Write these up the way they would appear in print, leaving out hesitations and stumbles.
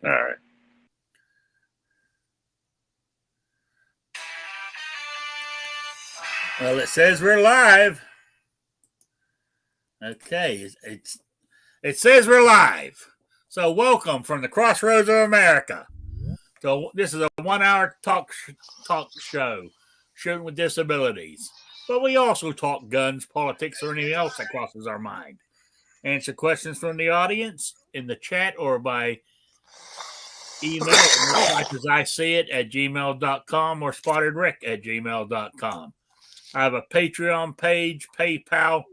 All right. Well, it says we're live. Okay, it says we're live. So welcome from the crossroads of America. So this is a 1-hour talk show, shooting with disabilities. But we also talk guns, politics, or anything else that crosses our mind. Answer questions from the audience in the chat or by email at as I see it at gmail.com or spottedrick@gmail.com. I have a Patreon page, PayPal,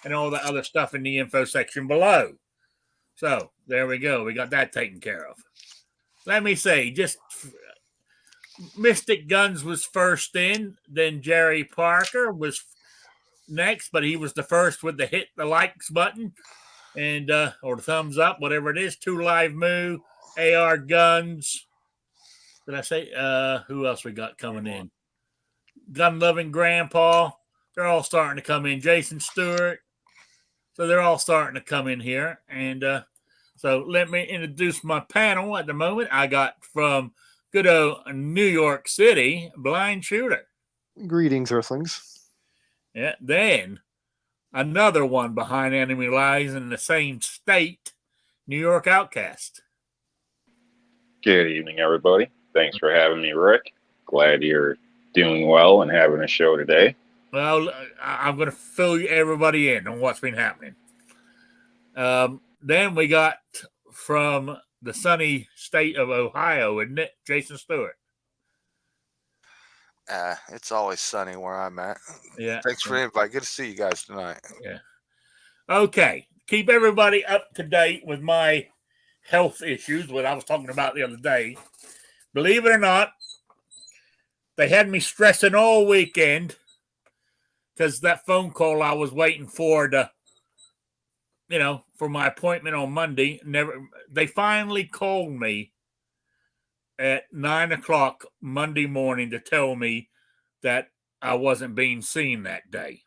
and all the other stuff in the info section below. So there we go. We got that taken care of. Let me say, just Mystic Guns was first in, then Jerry Parker was next, but he was the first with the hit the likes button and or the thumbs up, whatever it is. 2 Live Moo, AR Guns. Did I say who else we got coming in? Gun Loving Grandpa. They're all starting to come in. Jason Stewart. So they're all starting to come in here. And so let me introduce my panel at the moment. I got from good old New York City, Blind Shooter. Greetings, Earthlings. Yeah. Then another one behind enemy lines in the same state, New York Outcast. Good evening, everybody. Thanks for having me, Rick. Glad you're doing well and having a show today. Well, I'm going to fill everybody in on what's been happening. Then we got from the sunny state of Ohio, isn't it? Jason Stewart. It's always sunny where I'm at. Yeah. Thanks for the invite. Good to see you guys tonight. Yeah. Okay. Keep everybody up to date with my health issues, what I was talking about the other day. Believe it or not, they had me stressing all weekend because that phone call I was waiting for for my appointment on Monday. They finally called me at 9:00 Monday morning to tell me that I wasn't being seen that day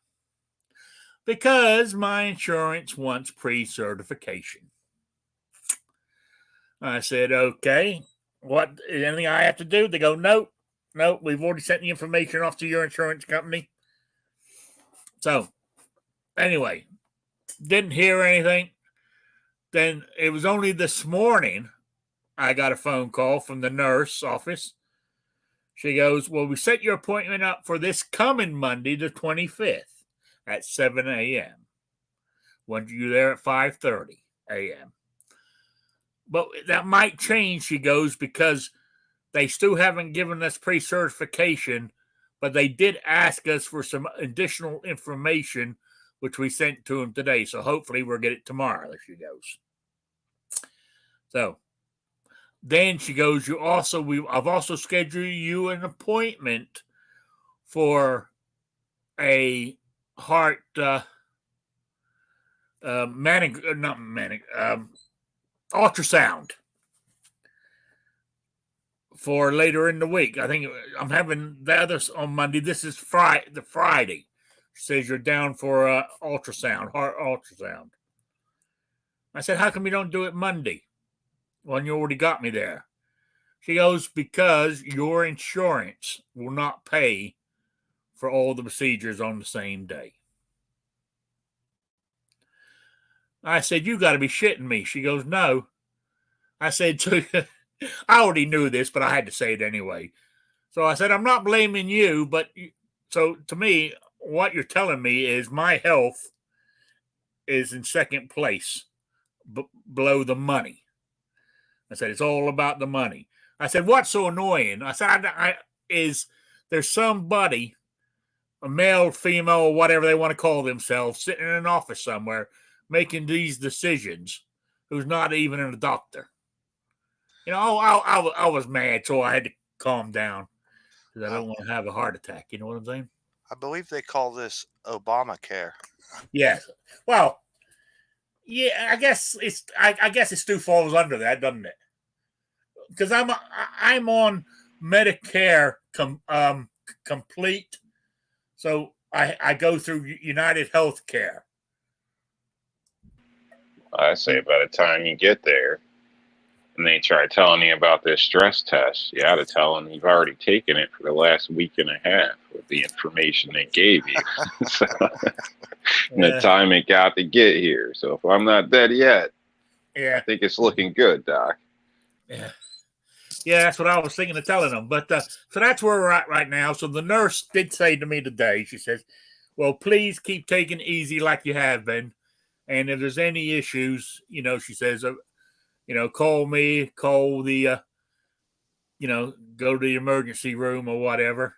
because my insurance wants pre-certification. I said, okay, what, anything I have to do? They go, nope, we've already sent the information off to your insurance company. So anyway, didn't hear anything. Then it was only this morning I got a phone call from the nurse office. She goes, well, we set your appointment up for this coming Monday, the 25th at 7 a.m. Want you there at 5:30 a.m. But that might change, she goes, because they still haven't given us pre-certification, but they did ask us for some additional information, which we sent to them today. So hopefully we'll get it tomorrow, she goes. So then she goes, I've also scheduled you an appointment for a heart ultrasound for later in the week. I think I'm having the others on Monday. This is Friday. She says you're down for heart ultrasound. I said, how come you don't do it Monday when you already got me there? She goes, because your insurance will not pay for all the procedures on the same day. I said, you got to be shitting me. She goes, no. I said, so, I already knew this, but I had to say it anyway. So I said, I'm not blaming you, but so to me, what you're telling me is my health is in second place below the money. I said, it's all about the money. I said, what's so annoying? I said, there's somebody, a male, female, whatever they want to call themselves, sitting in an office somewhere making these decisions who's not even a doctor. I was mad, so I had to calm down because I don't want to have a heart attack. You know what I'm saying? I believe they call this Obamacare. Yes. Well, yeah, I guess it still falls under that, doesn't it? Because I'm on Medicare complete, so I go through United Healthcare. I say by the time you get there, and they try telling you about this stress test, you ought to tell them you've already taken it for the last week and a half with the information they gave you. So, and the time it got to get here. So if I'm not dead yet, I think it's looking good, Doc. Yeah. Yeah, that's what I was thinking of telling them. But so that's where we're at right now. So the nurse did say to me today, she says, well, please keep taking it easy like you have been. And if there's any issues, she says, call me, call the, go to the emergency room or whatever.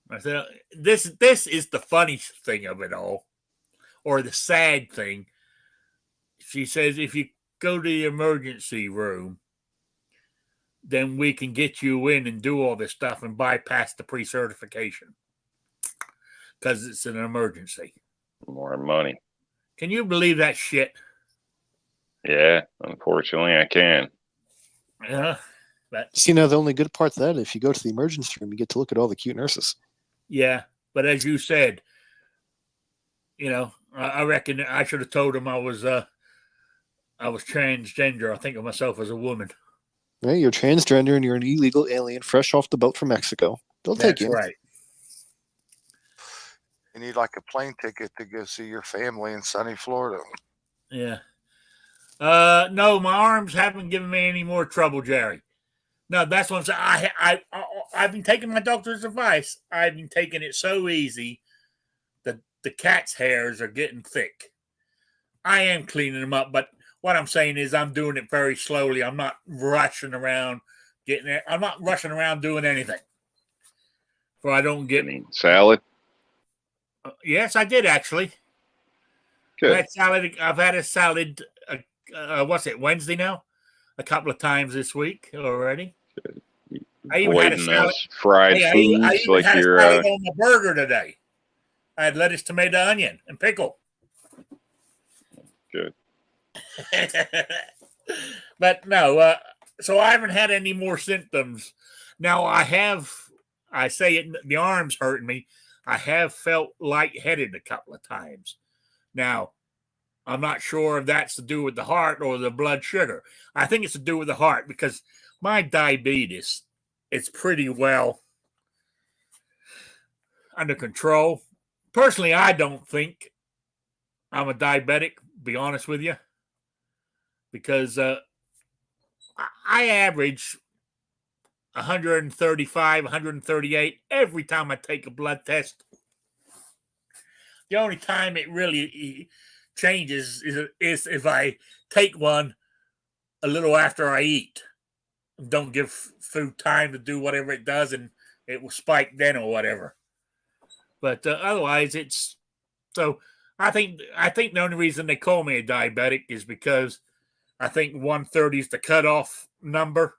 I said, this is the funny thing of it all, or the sad thing. She says, if you go to the emergency room, then we can get you in and do all this stuff and bypass the pre-certification because it's an emergency. More money. Can you believe that shit? Yeah, unfortunately, I can. Yeah. See, now the only good part of that, if you go to the emergency room, you get to look at all the cute nurses. Yeah, but as you said, I reckon I should have told him I was transgender. I think of myself as a woman. Right, you're transgender and you're an illegal alien fresh off the boat from Mexico. They'll take you. That's right. You need like a plane ticket to go see your family in sunny Florida. Yeah. No, my arms haven't given me any more trouble, Jerry. No, that's what I'm saying. I've been taking my doctor's advice. I've been taking it so easy that the cat's hairs are getting thick. I am cleaning them up, but what I'm saying is I'm doing it very slowly. I'm not rushing around getting it. I'm not rushing around doing anything. So I don't get salad. Yes, I did actually. Good. I've had a salad. What's it? Wednesday now? A couple of times this week already. Good. I even had a salad. Fried foods I even like had your a salad on my burger today. I had lettuce, tomato, onion, and pickle. Good. But no, so I haven't had any more symptoms. Now I say it, the arm's hurting me. I have felt lightheaded a couple of times. Now, I'm not sure if that's to do with the heart or the blood sugar. I think it's to do with the heart because my diabetes is pretty well under control. Personally, I don't think I'm a diabetic, be honest with you, because I average 135, 138 every time I take a blood test. The only time it really changes is if I take one a little after I eat. Don't give food time to do whatever it does, and it will spike then or whatever. But otherwise, it's so. I think the only reason they call me a diabetic is because I think 130 is the cutoff number.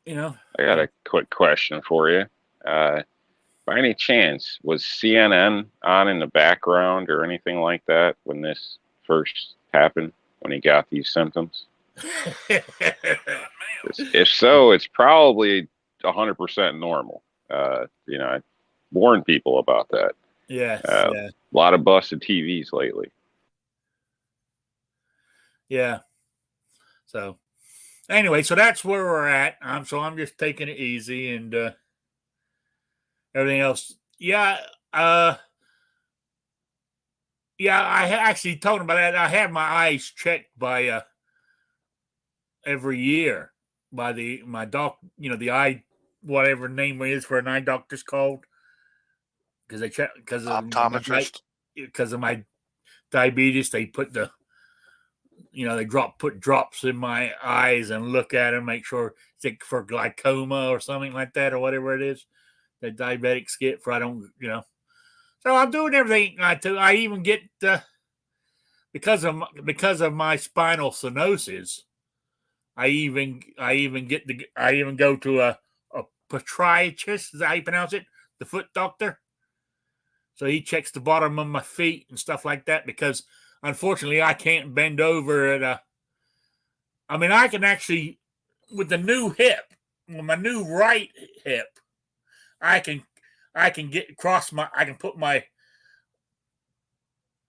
I got a quick question for you. By any chance, was CNN on in the background or anything like that when this first happened, when he got these symptoms? If so, it's probably 100% normal. I warn people about that. Yes. A lot of busted TVs lately. Yeah. So anyway, so that's where we're at. So I'm just taking it easy and everything else. Yeah. I actually told him about that. I have my eyes checked by every year by my doc. The eye, whatever name it is for an eye doctor's called, because they check because of optometrist. Because of my diabetes, they put they put drops in my eyes and look at them, make sure it's for glaucoma or something like that, or whatever it is that diabetics get for I don't. So I'm doing everything I do. I even get because of my spinal stenosis. I even go to a podiatrist. Is that how you pronounce it? The foot doctor. So he checks the bottom of my feet and stuff like that because unfortunately I can't bend over I can actually with the new hip, with my new right hip, I can get across I can put my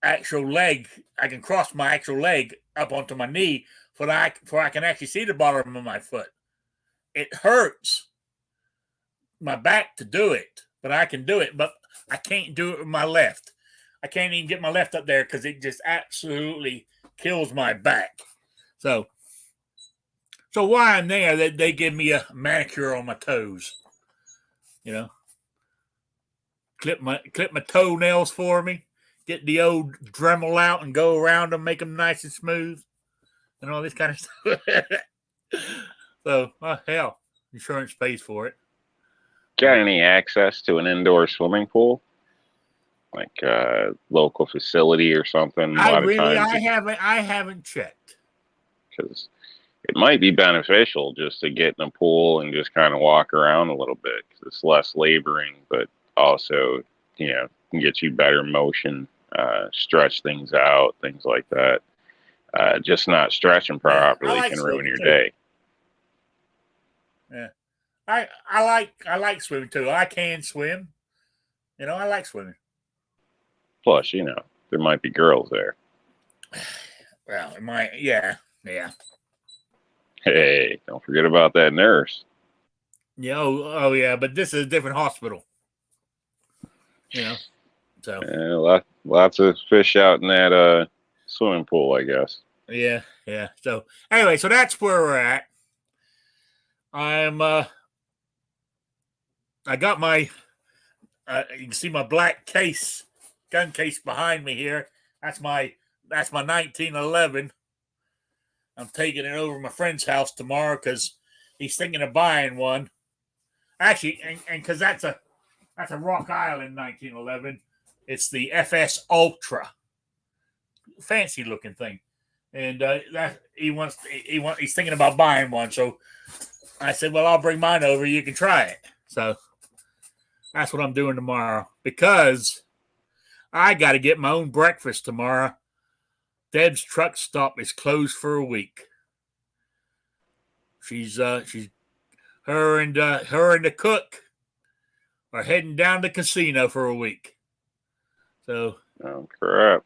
actual leg. I can cross my actual leg up onto my knee for I can actually see the bottom of my foot. It hurts my back to do it, but I can do it. But I can't do it with my left. I can't even get my left up there because it just absolutely kills my back. So while I'm there, they give me a manicure on my toes. You know, clip my toenails for me, get the old Dremel out and go around them, make them nice and smooth, and all this kind of stuff. So, hell, insurance pays for it. Got any access to an indoor swimming pool, like a local facility or something? I haven't checked, because it might be beneficial just to get in a pool and just kind of walk around a little bit, because it's less laboring, but also, can get you better motion, stretch things out, things like that. Just not stretching properly can ruin your day. Yeah, I like swimming too. I can swim. I like swimming. Plus, there might be girls there. Well, it might. Yeah. Hey, don't forget about that nurse. Yeah. Oh yeah. But this is a different hospital. So. Yeah, lots of fish out in that swimming pool, I guess. Yeah. So anyway, so that's where we're at. I got my. You can see my black gun case behind me here. That's my 1911. I'm taking it over to my friend's house tomorrow because he's thinking of buying one. Actually, and because that's a Rock Island 1911. It's the FS Ultra, fancy looking thing, and he's thinking about buying one. So I said, well, I'll bring mine over. You can try it. So that's what I'm doing tomorrow, because I got to get my own breakfast tomorrow. Deb's truck stop is closed for a week. Her and the cook are heading down to the casino for a week. So, oh crap!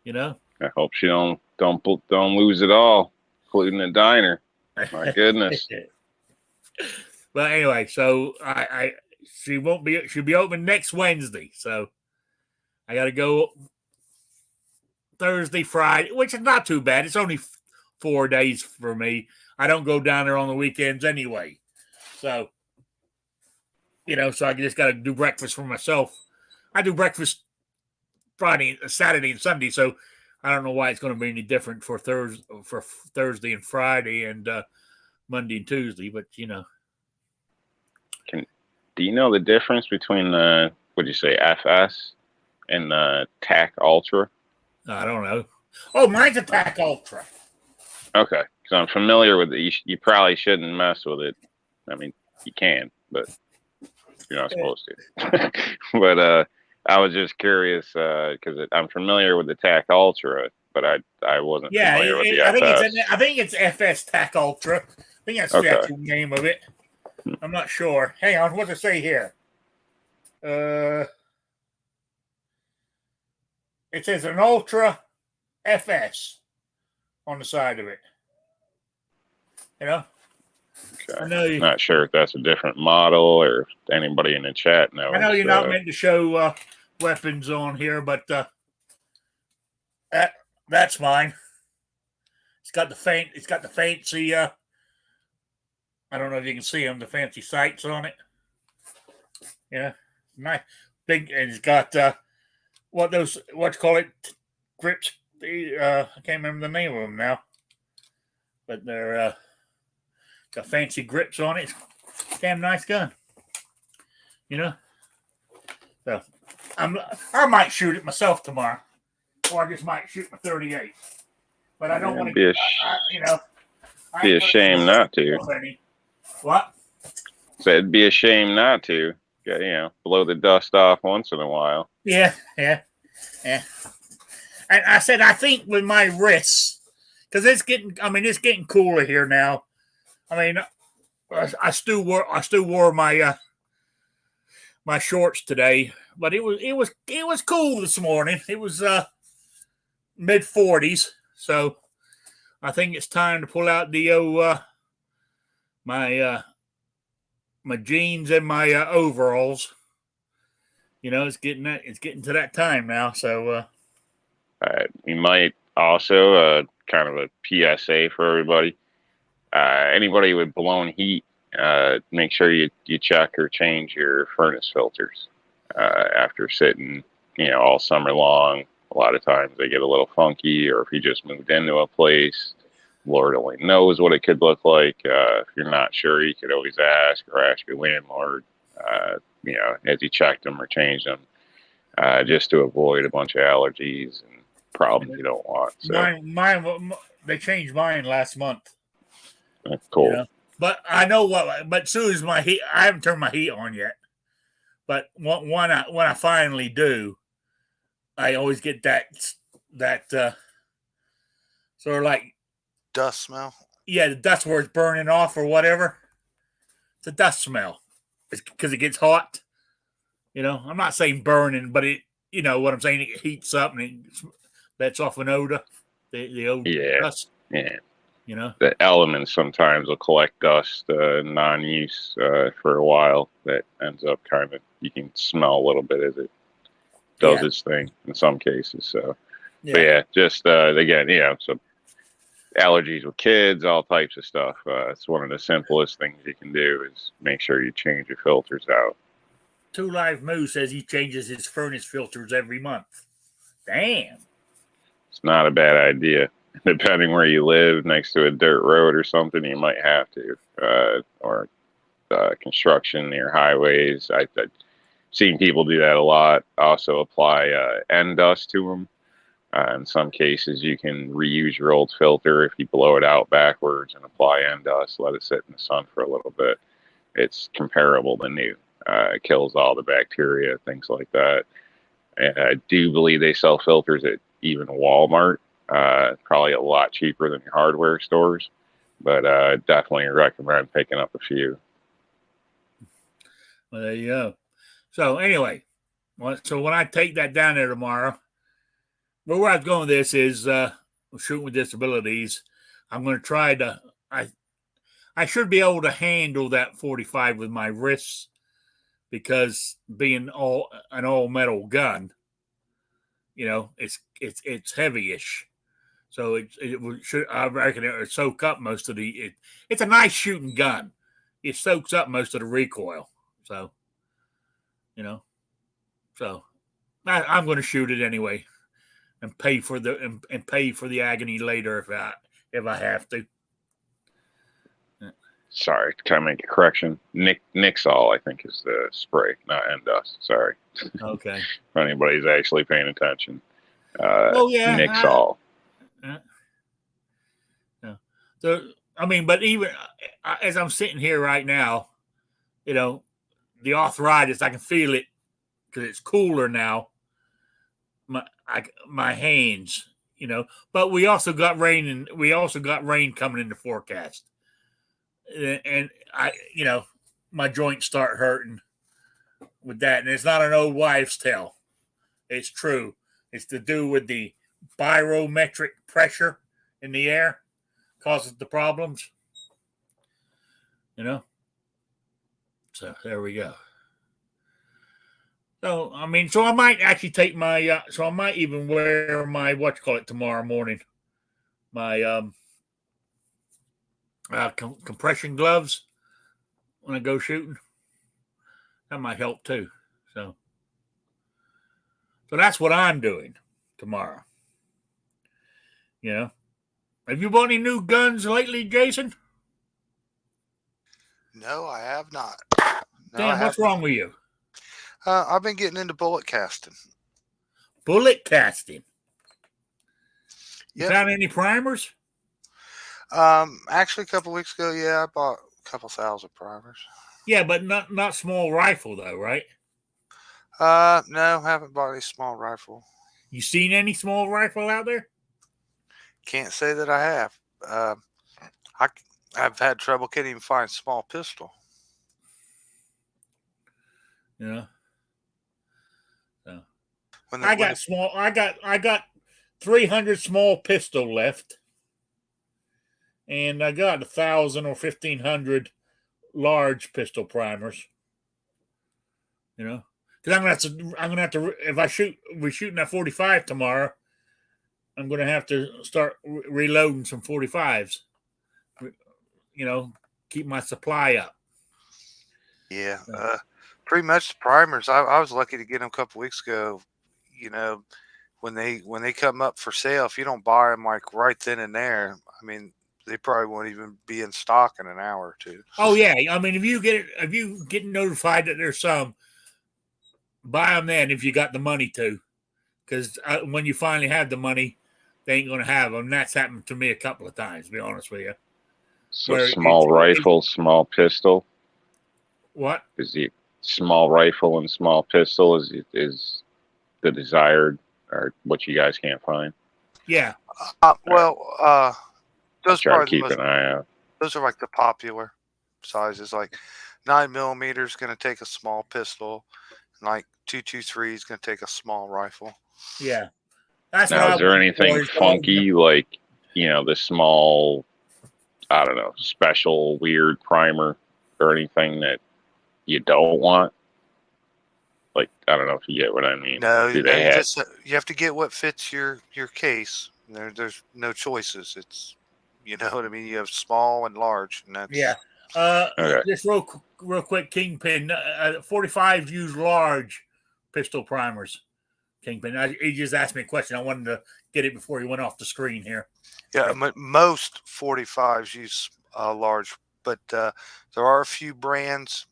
I hope she don't lose it all, including the diner. My goodness. But anyway, so she'll be open next Wednesday. So I got to go Thursday, Friday, which is not too bad. It's only 4 days for me. I don't go down there on the weekends anyway. So, so I just got to do breakfast for myself. I do breakfast Friday, Saturday, and Sunday. So I don't know why it's going to be any different for Thursday and Friday and Monday and Tuesday. But, Do you know the difference between the, what'd you say, FS and the TAC Ultra? I don't know. Oh, mine's a TAC Ultra. Okay, because I'm familiar with it. You probably shouldn't mess with it. I mean, you can, but you're not supposed to. But I was just curious because I'm familiar with the TAC Ultra, but I wasn't familiar with the FS. I think it's FS TAC Ultra. I think that's the actual name of it. I'm not sure. Hang on, what does it say here? It says an Ultra FS on the side of it. Okay. I know not sure if that's a different model or if anybody in the chat knows. I know you're not meant to show weapons on here, but that's mine. It's got the fancy. I don't know if you can see them, the fancy sights on it. Yeah, nice, big, and it's got what you call it, grips. I can't remember the name of them now, but they're got fancy grips on it. Damn nice gun, So I might shoot it myself tomorrow, or I just might shoot my 38. But I don't want to. Be a shame not to. What? So it'd be a shame not to. Blow the dust off once in a while. Yeah. And I said, I think with my wrists, because it's getting cooler here now. I mean, I still wore my my shorts today, but it was cool this morning. It was mid 40s, so I think it's time to pull out the my my jeans and my overalls. It's getting to that time now. So we might also kind of a PSA for everybody. Anybody with blown heat, make sure you check or change your furnace filters after sitting, all summer long. A lot of times they get a little funky, or if you just moved into a place, Lord only knows what it could look like. If you're not sure, you could always ask or ask your landlord, as you checked them or changed them, just to avoid a bunch of allergies and problems you don't want. So mine, they changed mine last month. that's cool. But I know what. But soon as my heat, I haven't turned my heat on yet. But when I finally do, I always get that sort of like dust smell. Yeah, the dust where it's burning off or whatever. It's a dust smell. It's because it gets hot. I'm not saying burning, but it. You know what I'm saying? It heats up and it lets off an odor. The old dust. Yeah. You know, the elements sometimes will collect dust, non-use for a while. That ends up kind of, you can smell a little bit as it does its thing in some cases. So, but yeah, just again, so allergies with kids, all types of stuff. It's one of the simplest things you can do is make sure you change your filters out. Two Live Moo says he changes his furnace filters every month. Damn. It's not a bad idea. Depending where you live, next to a dirt road or something, you might have to, or construction near highways. I've seen people do that a lot. Also apply end dust to them. In some cases, you can reuse your old filter if you blow it out backwards and apply end dust, let it sit in the sun for a little bit. It's comparable to new. It kills all the bacteria, things like that. And I do believe they sell filters at even Walmart. Probably a lot cheaper than your hardware stores, but definitely recommend picking up a few. Well, there you go. So anyway, so when I take that down there tomorrow, but where I was going with this is shooting with disabilities. I'm going to try to. I should be able to handle that 45 with my wrists because being an all metal gun, it's heavy-ish. So it should, I reckon it would soak up most of the. It's a nice shooting gun. It soaks up most of the recoil. So, I'm going to shoot it anyway, and pay for the agony later if I have to. Sorry, can I make a correction? Nixol, I think, is the spray, not Endust. Sorry. Okay. If anybody's actually paying attention. Nixol. Yeah. So, but even as I'm sitting here right now, the arthritis, I can feel it because it's cooler now. My hands, but we also got rain coming in the forecast. And my joints start hurting with that. And it's not an old wives' tale. It's true. It's to do with the barometric pressure in the air causes the problems. So there we go. So, so I might actually take my, so I might even wear my, tomorrow morning. My compression gloves when I go shooting. That might help too. So that's what I'm doing tomorrow. Have you bought any new guns lately, Jason? No, I have not. Damn, what's wrong with you? I've been getting into bullet casting. Bullet casting? You Yep. found any primers? Actually, a couple weeks ago, I bought a couple thousand primers. Yeah, but not small rifle though, right? No, haven't bought any small rifle. You seen any small rifle out there? Can't say that I have. I've had trouble, can't even find a small pistol. When I got small. I got 300 small pistol left, and I got 1,000 or 1,500 large pistol primers. You know, because I'm gonna have to. If we're shooting at 45 tomorrow. I'm gonna have to start reloading some 45s. You know, keep my supply up. Yeah, pretty much the primers. I was lucky to get them a couple weeks ago. You know, when they come up for sale, if you don't buy them like right then and there, I mean, they probably won't even be in stock in an hour or two. Oh yeah, I mean, if you get notified that there's some, buy them then if you got the money to, because when you finally have the money, they ain't gonna have them. That's happened to me a couple of times. To be honest with you, So where small rifle, small pistol. what? Is the small rifle and small pistol is the desired or what you guys can't find? Yeah, Well, I'll those are try to probably the keep most. an eye out. Those are like the popular sizes. Like 9 millimeter is going to take a small pistol, and like 223 is going to take a small rifle. yeah. That's what Now, I is there went for. anything funky like, the small, I don't know, special weird primer or anything that you don't want? Like, I don't know if you get what I mean. No, Do no, they have? you have to get what fits your case. There's no choices. It's you know what I mean. You have small and large, and Yeah. that's Okay. Just real quick, Kingpin. 45s use large pistol primers. Kingpin. He just asked me a question. I wanted to get it before he went off the screen here. yeah. So, Most 45s use large, but there are a few brands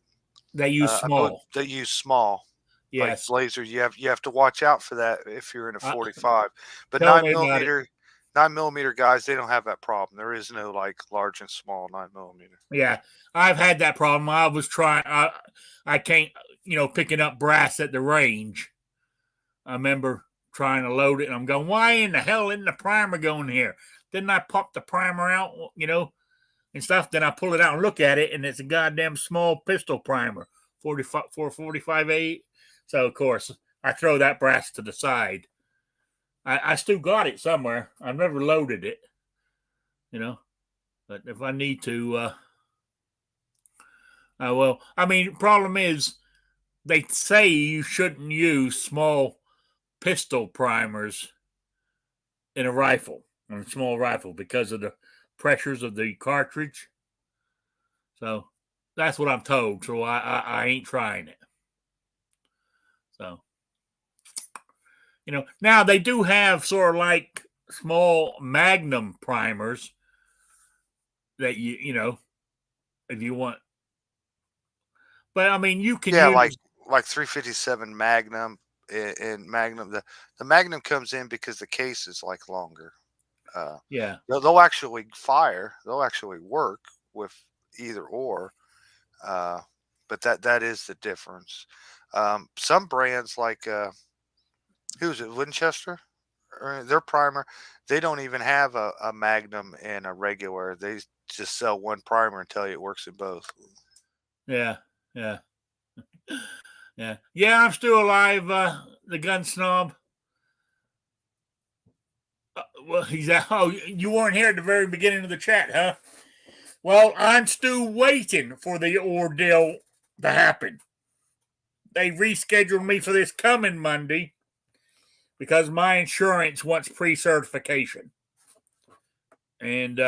they use small. that use small. Like Yes. Blazer, you have to watch out for that if you're in a 45. But Tell me about it. 9 millimeter guys, they don't have that problem. There is no like large and small 9 millimeter. Yeah, I've had that problem. I was trying. I can't. Picking up brass at the range. I remember trying to load it, and I'm going, "Why in the hell isn't the primer going here?" Didn't I pop the primer out? And stuff. Then I pull it out and look at it, and it's a goddamn small pistol primer, 45 for 45 So of course I throw that brass to the side. I still got it somewhere. I've never loaded it, but if I need to, I will. I mean, problem is they say you shouldn't use small pistol primers in a small rifle, because of the pressures of the cartridge. So that's what I'm told. So I ain't trying it. So, now they do have sort of like small magnum primers that if you want. But I mean, you can Yeah, use. like 357 Magnum and Magnum. The Magnum comes in because the case is like longer. Yeah. They'll actually fire. They'll actually work with either or. Uh, but that is the difference. Some brands like who's it? Winchester. Their primer, they don't even have a Magnum and a regular. They just sell one primer and tell you it works in both. Yeah. Yeah. Yeah. I'm still alive. The gun snob. Well, he's out. Oh, you weren't here at the very beginning of the chat, huh? Well, I'm still waiting for the ordeal to happen. They rescheduled me for this coming Monday because my insurance wants pre-certification. And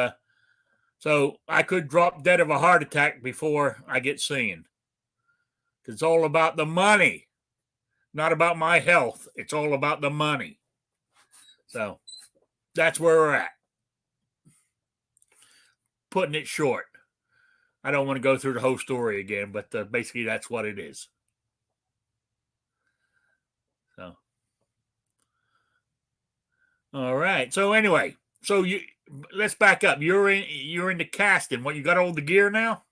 so I could drop dead of a heart attack before I get seen. It's all about the money, not about my health. It's all about the money. So that's where we're at. Putting it short. I don't want to go through the whole story again, but basically that's what it is. So, all right. So anyway, let's back up. You're in the casting. What, you got all the gear now?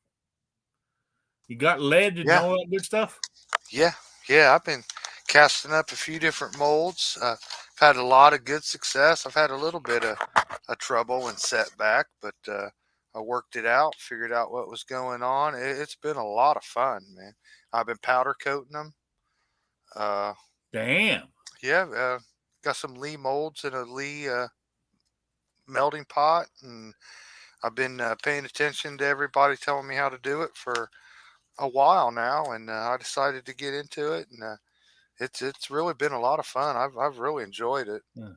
You got lead and Yeah, all that good stuff? yeah, yeah. I've been casting up a few different molds. I've had a lot of good success. I've had a little bit of trouble and setback, but I worked it out, figured out what was going on. It's been a lot of fun, man. I've been powder coating them. Uh, Damn. Yeah, got some Lee molds in a Lee melting pot, and I've been paying attention to everybody telling me how to do it for a while now, and I decided to get into it, and it's really been a lot of fun. I've really enjoyed it. Yeah.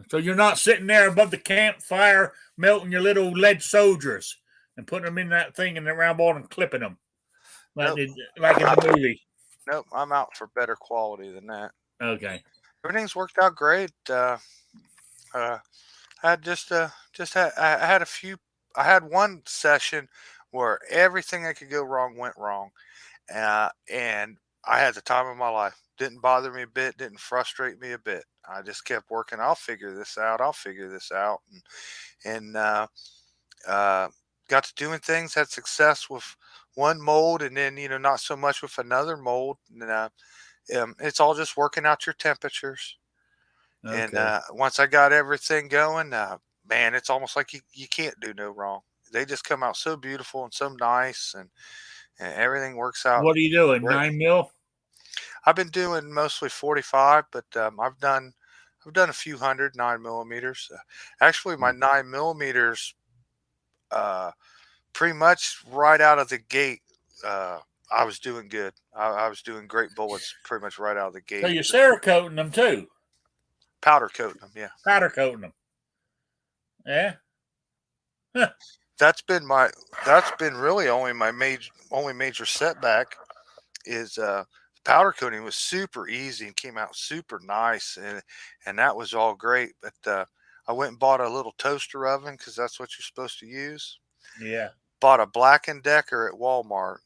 So you're not sitting there above the campfire melting your little lead soldiers and putting them in that thing in the round ball and clipping them Nope, like in I, the movie. nope. I'm out for better quality than that. Okay. Everything's worked out great. Uh, I had just had I had a few. I had one session where everything that could go wrong went wrong, and I had the time of my life. Didn't bother me a bit. Didn't frustrate me a bit. I just kept working. I'll figure this out. I'll figure this out, and uh, got to doing things. Had success with one mold, and then not so much with another mold. And it's all just working out your temperatures. And Okay. once I got everything going, man, it's almost like you can't do no wrong. They just come out so beautiful and so nice, and everything works out What are you doing? great. 9 mil? I've been doing mostly 45, but I've done a few hundred 9 millimeters. Actually, my 9 millimeters, uh, pretty much right out of the gate, uh, I was doing good. I was doing great bullets pretty much right out of the So gate. you're Cerakoting them too, Powder coating them, yeah. powder coating them. Yeah. Huh. That's been my that's been really only major setback is powder coating was super easy and came out super nice, and that was all great. But I went and bought a little toaster oven because that's what you're supposed to use. Yeah. Bought a Black and Decker at Walmart.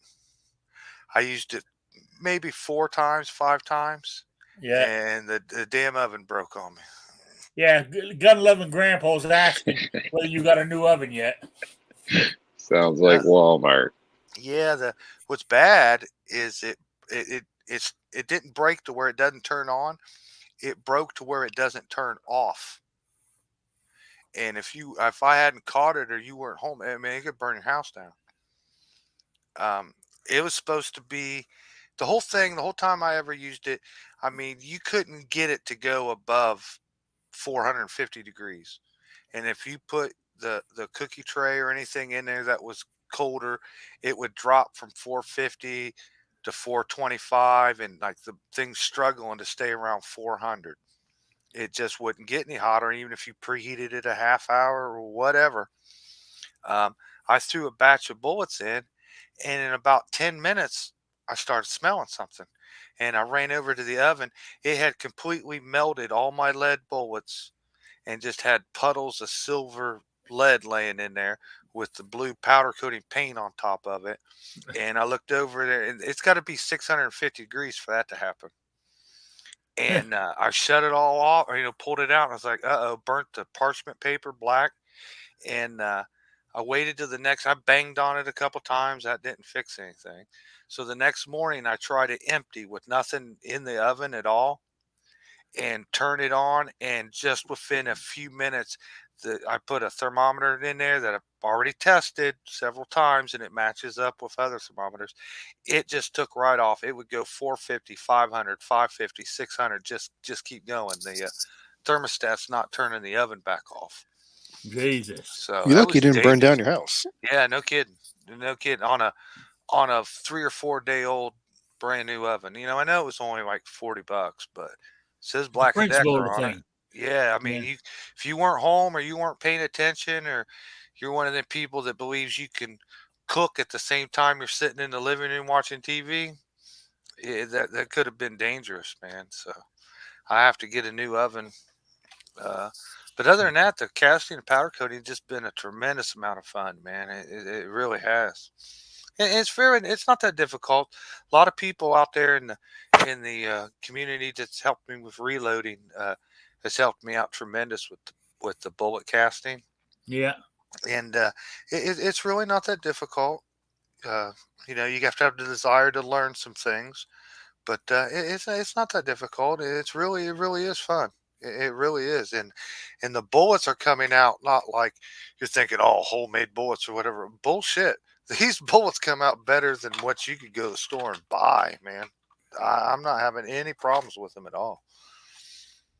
I used it maybe 4 times, 5 times, Yeah. and the damn oven broke on me. Yeah. Gun loving grandpa's asking whether you got a new oven yet. Sounds Uh, like Walmart. yeah, the what's bad is it didn't break to where it doesn't turn on. It broke to where it doesn't turn off. And if I hadn't caught it or you weren't home, I mean, it could burn your house down. Um, it was supposed to be the whole thing. The whole time I ever used it, I mean, you couldn't get it to go above 450 degrees. And if you put the cookie tray or anything in there that was colder, it would drop from 450 to 425, and like the thing's struggling to stay around 400. It just wouldn't get any hotter, even if you preheated it a half hour or whatever. Um, I threw a batch of bullets in, and in about 10 minutes, I started smelling something. And I ran over to the oven. It had completely melted all my lead bullets and just had puddles of silver lead laying in there with the blue powder coating paint on top of it. And I looked over there, and it's got to be 650 degrees for that to happen. And I shut it all off, or, pulled it out. And I was like, "Uh oh!" Burnt the parchment paper black, and I waited till the next. I banged on it a couple times. That didn't fix anything. So the next morning, I tried it empty with nothing in the oven at all, and turn it on. And just within a few minutes, I put a thermometer in there that I've already tested several times, and it matches up with other thermometers. It just took right off. It would go 450, 500, 550, 600. Just keep going. The thermostat's not turning the oven back off. Jesus. So You that lucky you was didn't burn down dangerous. your house. Yeah, no kidding. No kidding. On a 3 or 4 day old brand new oven. I know it was only like $40, but it says The Black and principle of Decker the on it. thing. Yeah, I mean, Yeah. if you weren't home or you weren't paying attention, or you're one of the people that believes you can cook at the same time you're sitting in the living room watching TV, that could have been dangerous, man. So I have to get a new oven. Uh, but other than that, the casting and powder coating just been a tremendous amount of fun, man. It really has. And it's not that difficult. A lot of people out there in the community that's helped me with reloading has helped me out tremendous with the bullet casting, Yeah. and it's really not that difficult. Uh, you have to have the desire to learn some things, but it's not that difficult. It really is fun. It really is, and the bullets are coming out not like you're thinking, oh, homemade bullets or whatever. Bullshit. These bullets come out better than what you could go to the store and buy, man. I'm not having any problems with them at all.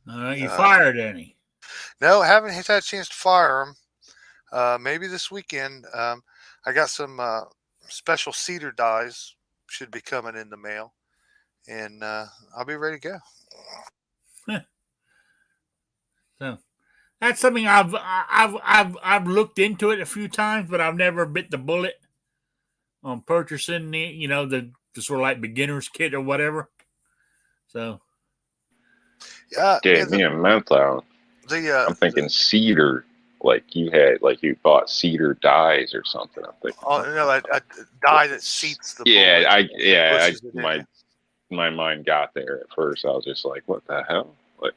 You fired any? No, I haven't had a chance to fire them. Maybe this weekend. I got some special cedar dies should be coming in the mail, and I'll be ready to go. So that's something I've looked into it a few times, but I've never bit the bullet on purchasing the sort of like beginner's kit or whatever. So Yeah, Gave me a menthol. I'm thinking cedar, like you bought cedar dyes or something. I'm thinking, a dye that seats the bullet. My mind got there at first. I was just like, what the hell? Like,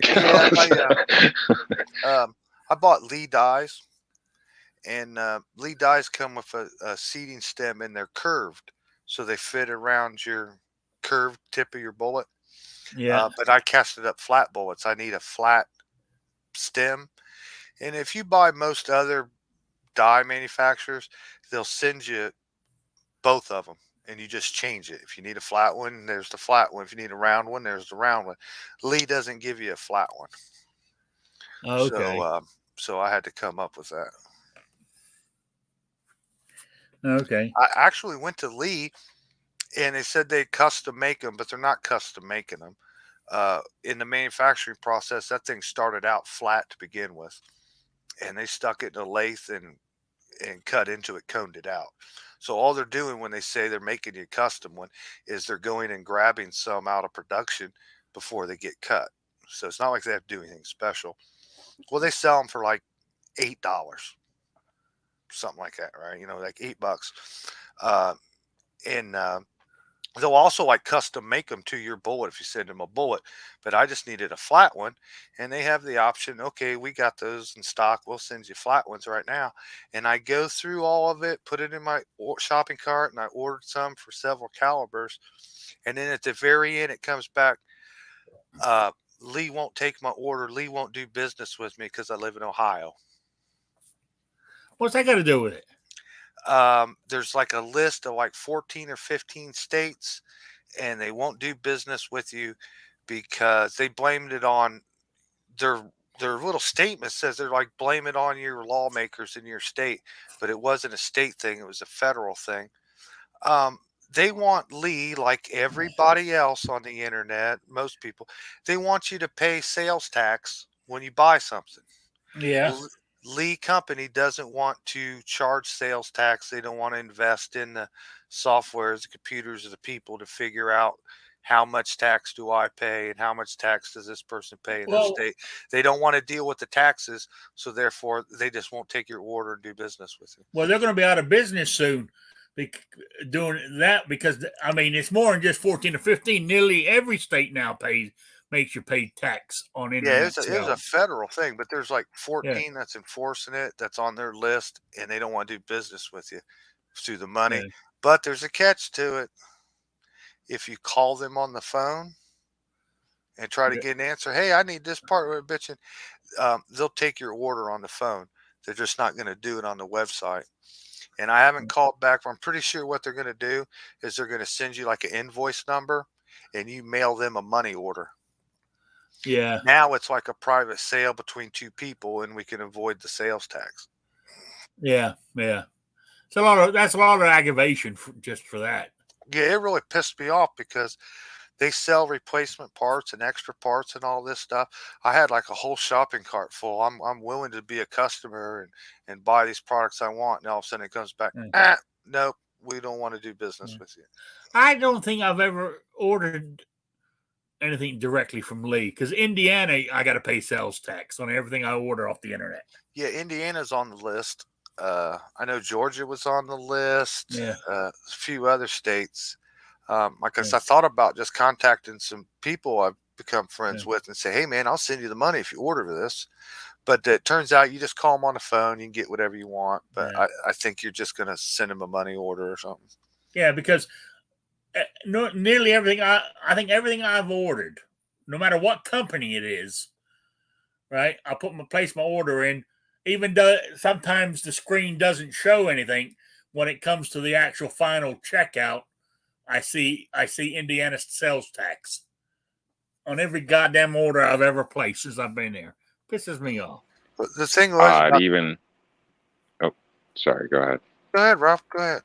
I bought Lee dyes, and Lee dyes come with a seating stem, and they're curved, so they fit around your curved tip of your bullet. yeah. But I casted up flat bullets. I need a flat stem, and if you buy most other dye manufacturers, they'll send you both of them, and you just change it. If you need a flat one, there's the flat one. If you need a round one, there's the round one. Lee doesn't give you a flat one. Okay. So I had to come up with that. Okay. I actually went to Lee, and they said they custom make them, but they're not custom making them. In the manufacturing process, that thing started out flat to begin with, and they stuck it in a lathe and cut into it, coned it out. So all they're doing when they say they're making you a custom one is they're going and grabbing some out of production before they get cut. So it's not like they have to do anything special. Well, they sell them for like $8, something like that, right? Like $8. And they'll also like custom make them to your bullet if you send them a bullet. But I just needed a flat one, and they have the option. Okay, we got those in stock. We'll send you flat ones right now. And I go through all of it, put it in my shopping cart, and I ordered some for several calibers. And then at the very end, it comes back. Lee won't take my order. Lee won't do business with me because I live in Ohio. What's that got to do with it? There's like a list of like 14 or 15 states, and they won't do business with you because they blamed it on their little statement says they're like blame it on your lawmakers in your state, but it wasn't a state thing, it was a federal thing. They want Lee, like everybody else on the internet, most people, they want you to pay sales tax when you buy something. Yeah. Lee Company doesn't want to charge sales tax. They don't want to invest in the softwares, the computers of the people to figure out how much tax do I pay and how much tax does this person pay in their state. They don't want to deal with the taxes, so therefore they just won't take your order and do business with you. Well, they're going to be out of business soon doing that because, I mean, it's more than just 14 or 15. Nearly every state now makes you pay tax on internet it was a federal thing, but there's like 14 that's enforcing it, that's on their list, and they don't want to do business with you through the money. Yeah. But there's a catch to it. If you call them on the phone and try to get an answer, hey, I need this part, we're bitching, they'll take your order on the phone. They're just not going to do it on the website. And I haven't called back, but I'm pretty sure what they're going to do is they're going to send you like an invoice number, and you mail them a money order. Yeah. Now it's like a private sale between two people, and we can avoid the sales tax. Yeah. Yeah. That's a lot of aggravation just for that. Yeah, it really pissed me off because they sell replacement parts and extra parts and all this stuff. I had like a whole shopping cart full. I'm willing to be a customer and buy these products I want. And all of a sudden it comes back. Nope, we don't want to do business with you. I don't think I've ever ordered anything directly from Lee because Indiana, I got to pay sales tax on everything I order off the internet. Yeah, Indiana's on the list. I know Georgia was on the list. Yeah. A few other states. I thought about just contacting some people I've become friends with and say, hey, man, I'll send you the money if you order this. But it turns out you just call them on the phone. You can get whatever you want. But I think you're just going to send them a money order or something. Yeah, because nearly everything, I think everything I've ordered, no matter what company it is, right, I place my order in, even though sometimes the screen doesn't show anything when it comes to the actual final checkout I see Indiana sales tax on every goddamn order I've ever placed since I've been there. Pisses me off. But the thing was Odd, about, even. Oh, sorry. Go ahead. go ahead, Ralph. Go ahead.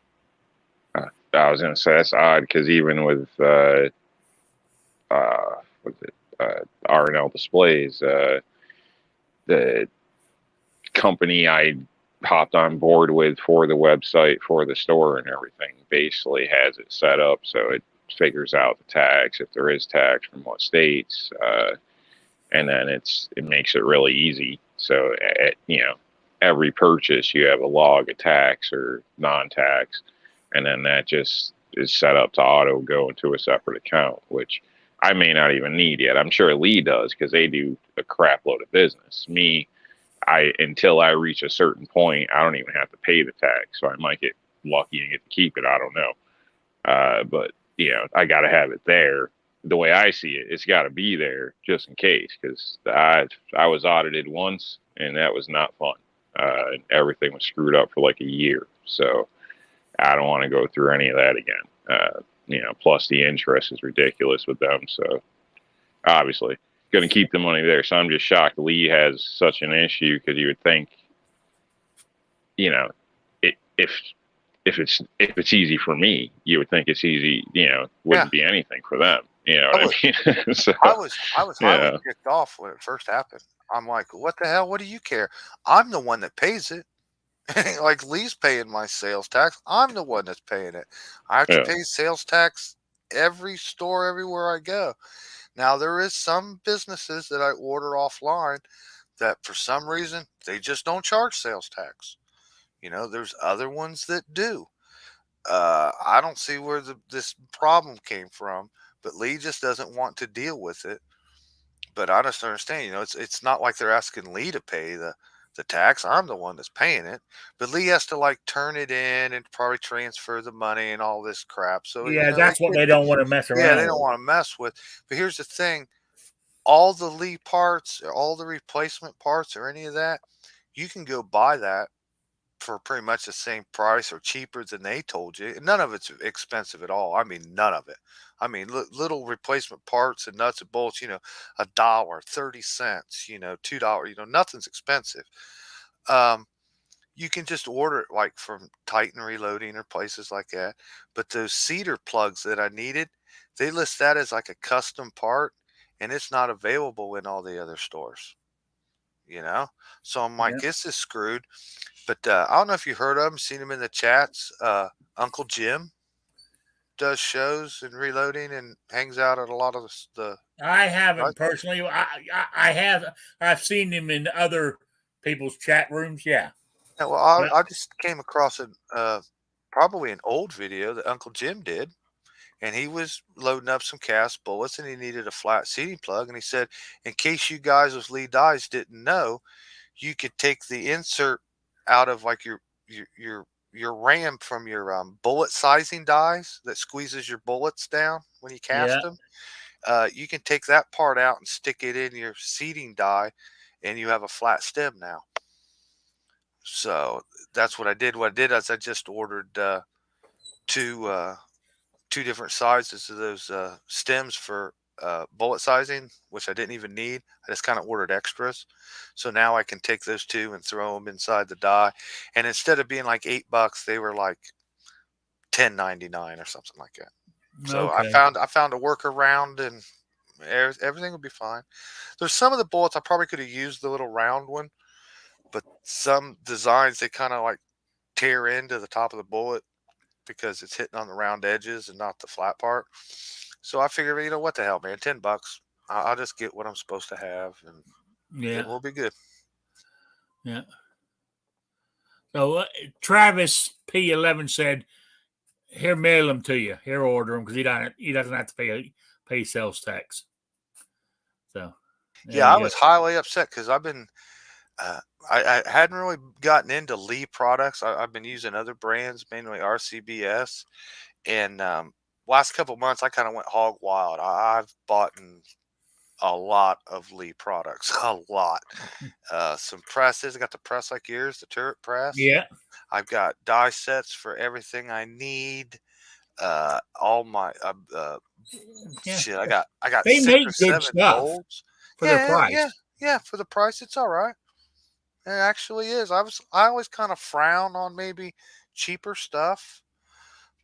I was gonna say that's odd because even with what's it R&L Displays, the company I hopped on board with for the website for the store and everything basically has it set up so it figures out the tax if there is tax from what states, and then it makes it really easy. So every purchase you have a log of tax or non-tax, and then that just is set up to auto go into a separate account, which I may not even need yet. I'm sure Lee does because they do a crap load of business. Me, until I reach a certain point, I don't even have to pay the tax. So I might get lucky and get to keep it. I don't know. But I got to have it there. The way I see it, it's got to be there just in case. Because I was audited once, and that was not fun. Everything was screwed up for like a year. So I don't want to go through any of that again. Plus the interest is ridiculous with them. So obviously, going to keep the money there. So I'm just shocked Lee has such an issue because you would think, if if it's easy for me, you would think it's easy. Wouldn't be anything for them. You know what I mean? So I was highly yeah, kicked off when it first happened. I'm like, what the hell? What do you care? I'm the one that pays it. Like Lee's paying my sales tax. I'm the one that's paying it. I have to yeah, pay sales tax every store everywhere I go. Now there is some businesses that I order offline that for some reason they just don't charge sales tax. There's other ones that do. I don't see where this problem came from, but Lee just doesn't want to deal with it. But I just understand, it's not like they're asking Lee to pay the tax. I'm the one that's paying it, but Lee has to like turn it in and probably transfer the money and all this crap. So Yeah, that's what they don't want to mess yeah, they around don't with. want to mess with. But here's the thing: all the Lee parts, or all the replacement parts, or any of that, you can go buy that for pretty much the same price or cheaper than they told you. None of it's expensive at all. I mean, none of it. I mean, little replacement parts and nuts and bolts, $1, 30 cents, $2, nothing's expensive. Um, you can just order it like from Titan Reloading or places like that. But those cedar plugs that I needed, they list that as like a custom part and it's not available in all the other stores, you know? So I'm like, Yeah. this is screwed. But I don't know if you heard of him, seen him in the chats. Uncle Jim does shows and reloading and hangs out at a lot of the I right? haven't personally. I have. I've seen him in other people's chat rooms. Yeah. Yeah, well, Yeah. I just came across probably an old video that Uncle Jim did, and he was loading up some cast bullets, and he needed a flat seating plug, and he said, in case you guys with Lee dies didn't know, you could take the insert out of like your ram from your bullet sizing dies that squeezes your bullets down when you cast Yeah. them. You can take that part out and stick it in your seating die, and you have a flat stem now. So that's what I did. What I did is I just ordered two two different sizes of those stems for bullet sizing, which I didn't even need. I just kind of ordered extras. So now I can take those two and throw them inside the die. And instead of being like $8, they were like 10.99 or something like that. So I Okay. found a workaround and everything will be fine. There's some of the bullets I probably could have used the little round one, but some designs they kind of like tear into the top of the bullet because it's hitting on the round edges and not the flat part. So I figured, what the hell, man, $10. I'll just get what I'm supposed to have, and it Yeah. will be good. Yeah. So Travis P11 said, "Here, mail them to you. Here, order them because he doesn't have to pay sales tax." So there Yeah, I you go. was highly upset because I've been, uh, I hadn't really gotten into Lee products. I've been using other brands, mainly RCBS, and last couple of months I kind of went hog wild. I've bought a lot of Lee products, a lot. Some presses. I got the press like yours, the turret press. Yeah. I've got die sets for everything I need. all my Yeah, shit. I got they 6 or make good 7 stuff molds. for their Yeah, yeah, price. yeah. For the price, it's all right. It actually is. I always kind of frown on maybe cheaper stuff,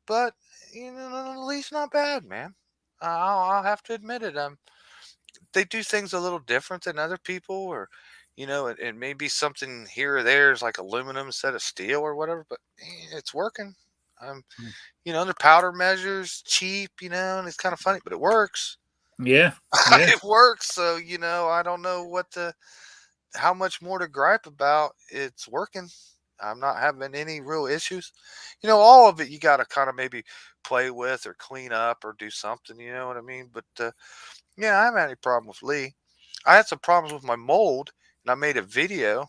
but at least not bad, man. I'll have to admit it. They do things a little different than other people, or it may be something here or there is like aluminum instead of steel or whatever, but it's working. Um, their powder measures cheap, and it's kind of funny, but it works. Yeah, yeah, It works. So I don't know how much more to gripe about. It's working. I'm not having any real issues. All of it you got to kind of maybe play with or clean up or do something. You know what I mean? But yeah, I haven't had any problem with Lee. I had some problems with my mold, and I made a video,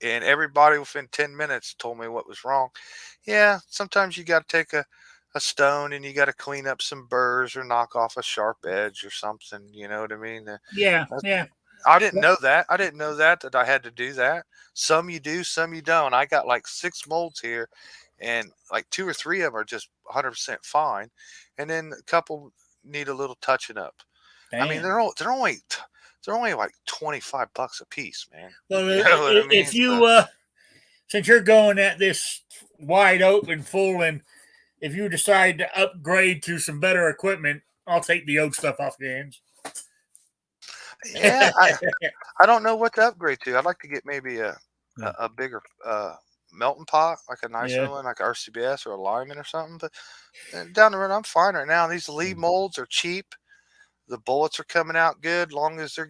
and everybody within 10 minutes told me what was wrong. Yeah, sometimes you got to take a stone and you got to clean up some burrs or knock off a sharp edge or something. You know what I mean? yeah, yeah. I didn't know that. I didn't know that I had to do that. Some you do, some you don't. I got like 6 molds here, and like 2 or 3 of them are just 100% fine, and then a couple need a little touching up. I mean, Damn. they're only like $25 a piece, man. Well, You know what I if mean? So, you since you're going at this wide open full, and if you decide to upgrade to some better equipment, I'll take the old stuff off your hands. yeah, I don't know what to upgrade to. I'd like to get maybe a bigger melting pot, like a nicer Yeah, one, like RCBS or a Lyman or something. But down the road, I'm fine right now. These Lee molds are cheap. The bullets are coming out good. Long as I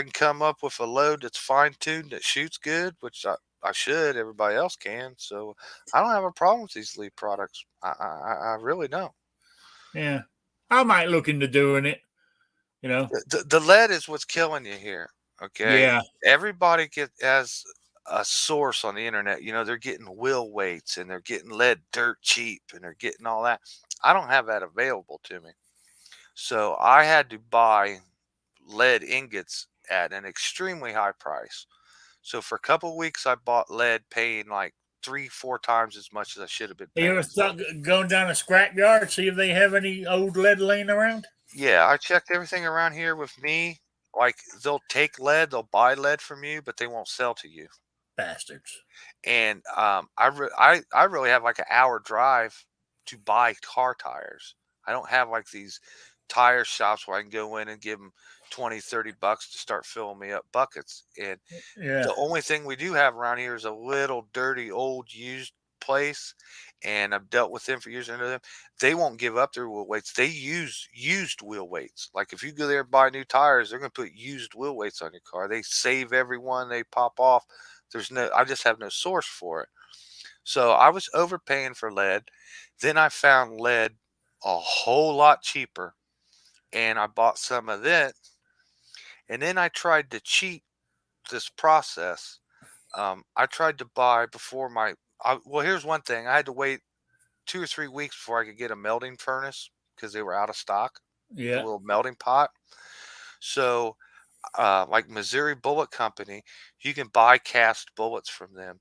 can come up with a load that's fine tuned that shoots good, which I should. Everybody else can. So I don't have a problem with these Lee products. I really don't. yeah. I might look into doing it. You know. The lead is what's killing you here. Okay, Yeah, everybody has a source on the internet. They're getting wheel weights and they're getting lead dirt cheap and they're getting all that. I don't have that available to me, so I had to buy lead ingots at an extremely high price. So for a couple of weeks, I bought lead, paying like 3, 4 times as much as I should have been you ever paying for thought it. going down a scrap yard see if they have any old lead laying around? Yeah, I checked everything around here with me. Like they'll take lead, they'll buy lead from you, but they won't sell to you. Bastards. And I really have like an hour drive to buy car tires. I don't have like these tire shops where I can go in and give them 20, 30 bucks to start filling me up buckets. And Yeah, the only thing we do have around here is a little dirty old used place, and I've dealt with them for years. I know them. They won't give up their wheel weights. They use used wheel weights. Like if you go there and buy new tires, they're going to put used wheel weights on your car. They save every one they pop off. I just have no source for it. So I was overpaying for lead. Then I found lead a whole lot cheaper, and I bought some of that. And then I tried to cheat this process. I tried to buy before well, here's one thing. I had to wait 2 or 3 weeks before I could get a melting furnace because they were out of stock, the yeah. little melting pot. So, like Missouri Bullet Company, you can buy cast bullets from them,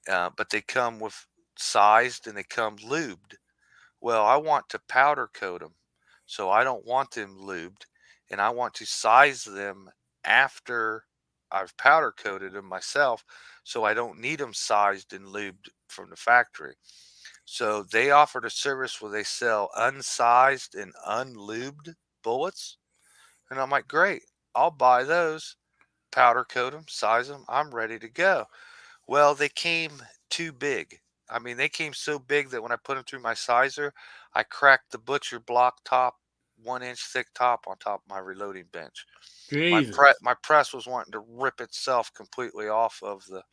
but they come with sized and they come lubed. Well, I want to powder coat them, so I don't want them lubed, and I want to size them after I've powder coated them myself, so I don't need them sized and lubed from the factory. So they offered a service where they sell unsized and unlubed bullets, and I'm like, great, I'll buy those, powder coat them, size them, I'm ready to go. Well, they came too big. I mean, they came so big that when I put them through my sizer, I cracked the butcher block top, 1 inch thick top on top of my reloading bench. Jesus. My press was wanting to rip itself completely off of the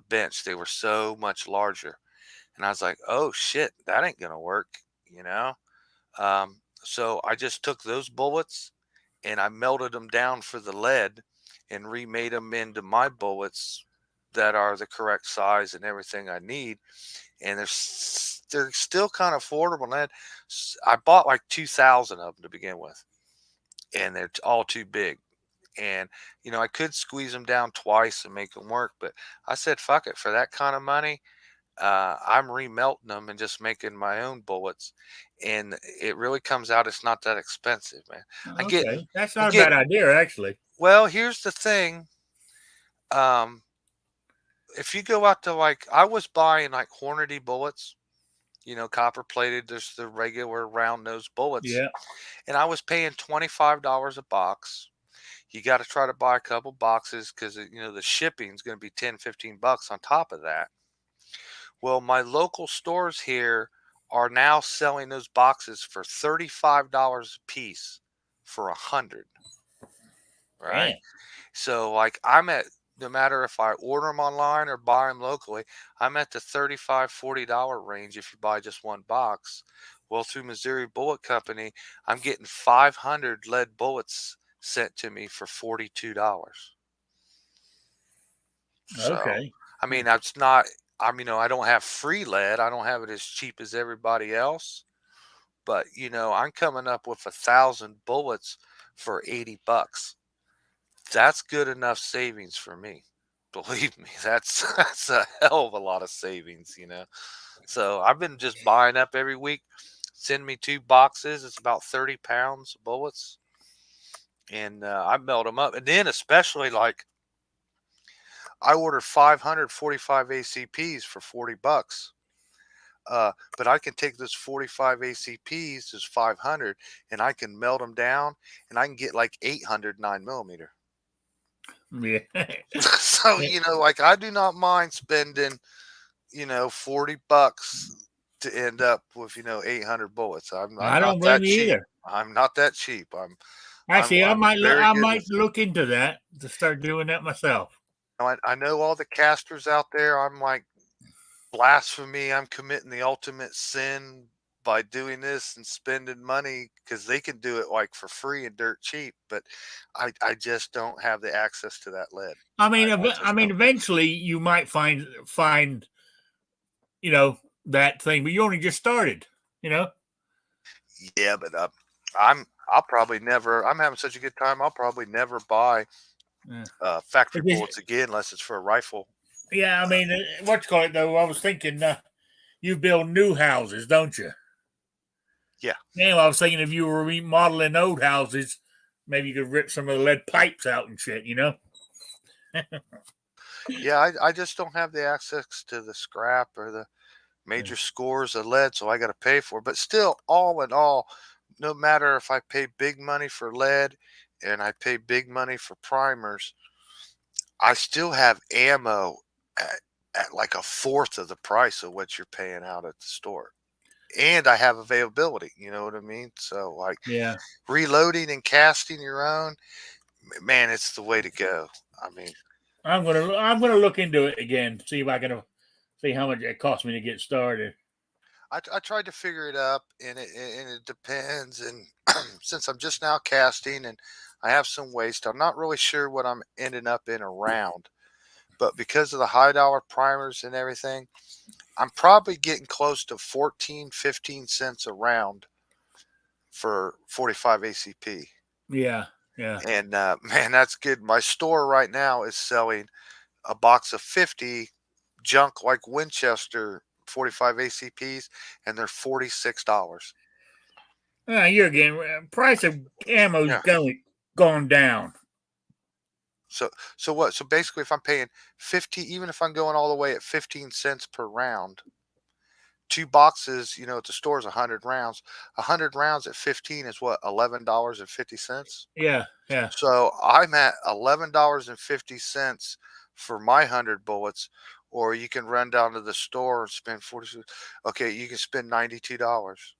bench. They were so much larger, and I was like, "Oh shit, that ain't gonna work," you know. So I just took those bullets and I melted them down for the lead and remade them into my bullets that are the correct size and everything I need. And they're still kind of affordable. And I bought like 2,000 of them to begin with, and they're all too big. And I could squeeze them down twice and make them work, but I said, "Fuck it, for that kind of money, I'm remelting them and just making my own bullets, and it really comes out. It's not that expensive, man. Okay, that's I'm not a bad getting. idea, actually. Well, here's the thing. Um, if you go out to like, I was buying like Hornady bullets, copper plated. There's the regular round nose bullets, Yeah. and I was paying $25 a box. You got to try to buy a couple boxes because the shipping's going to be 10, $15 on top of that. Well, my local stores here are now selling those boxes for $35 a piece for 100. Right. Damn. So like no matter if I order them online or buy them locally, I'm at the $35-$40 range if you buy just one box. Well, through Missouri Bullet Company, I'm getting 500 lead bullets sent to me for $42. So, Okay. I mean, that's not, I don't have free lead. I don't have it as cheap as everybody else, but I'm coming up with 1,000 bullets for $80. That's good enough savings for me. Believe me, that's a hell of a lot of savings. So I've been just buying up every week. Send me 2 boxes. It's about 30 pounds of bullets, and I melt them up. And then especially like I ordered 545 ACPs for $40. But I can take those 45 ACPs, those 500, and I can melt them down, and I can get like 800 9mm. Yeah. So, like I do not mind spending, $40 to end up with, 800 bullets. I'm I not don't that blame you cheap. either. I'm not that cheap. Actually, I'm very I good might with, look into that to start doing that myself. I know all the casters out there. I'm like, blasphemy. I'm committing the ultimate sin by doing this and spending money because they can do it like for free and dirt cheap. But I just don't have the access to that lead. I I just mean, don't. eventually you might find that thing, but you only just started. You know. Yeah, but I'll probably never. I'm having such a good time. I'll probably never buy Yeah. factory Because, bullets again unless it's for a rifle. yeah, I mean, what you call it though? I was thinking, you build new houses, don't you? Yeah, Yeah, I was thinking if you were remodeling old houses, maybe you could rip some of the lead pipes out and shit. yeah. I just don't have the access to the scrap or the major scores of lead, so I got to pay for it. But still, all in all, no matter if I pay big money for lead and I pay big money for primers, I still have ammo at like a fourth of the price of what you're paying out at the store. And I have availability, you know what I mean? So like Yeah, reloading and casting your own, man, it's the way to go. I mean, I'm gonna look into it again, see if I can see how much it cost me to get started. I tried to figure it up, and it depends. And since I'm just now casting and I have some waste, I'm not really sure what I'm ending up in a round. But because of the high dollar primers and everything, I'm probably getting close to 14, 15 cents a round for 45 ACP. Yeah, yeah, And man, that's good. My store right now is selling a box of 50 junk like Winchester 45 ACPs, and they're $46. you're getting price of ammo's Yeah. gone down. So what? So basically, if I'm paying 50, even if I'm going all the way at 15 cents per round, 2 boxes, at the store is 100 rounds. 100 rounds at 15 is what, $11.50. Yeah, yeah, So I'm at $11.50 for my 100 bullets, or you can run down to the store and spend 40. Okay, you can spend $92.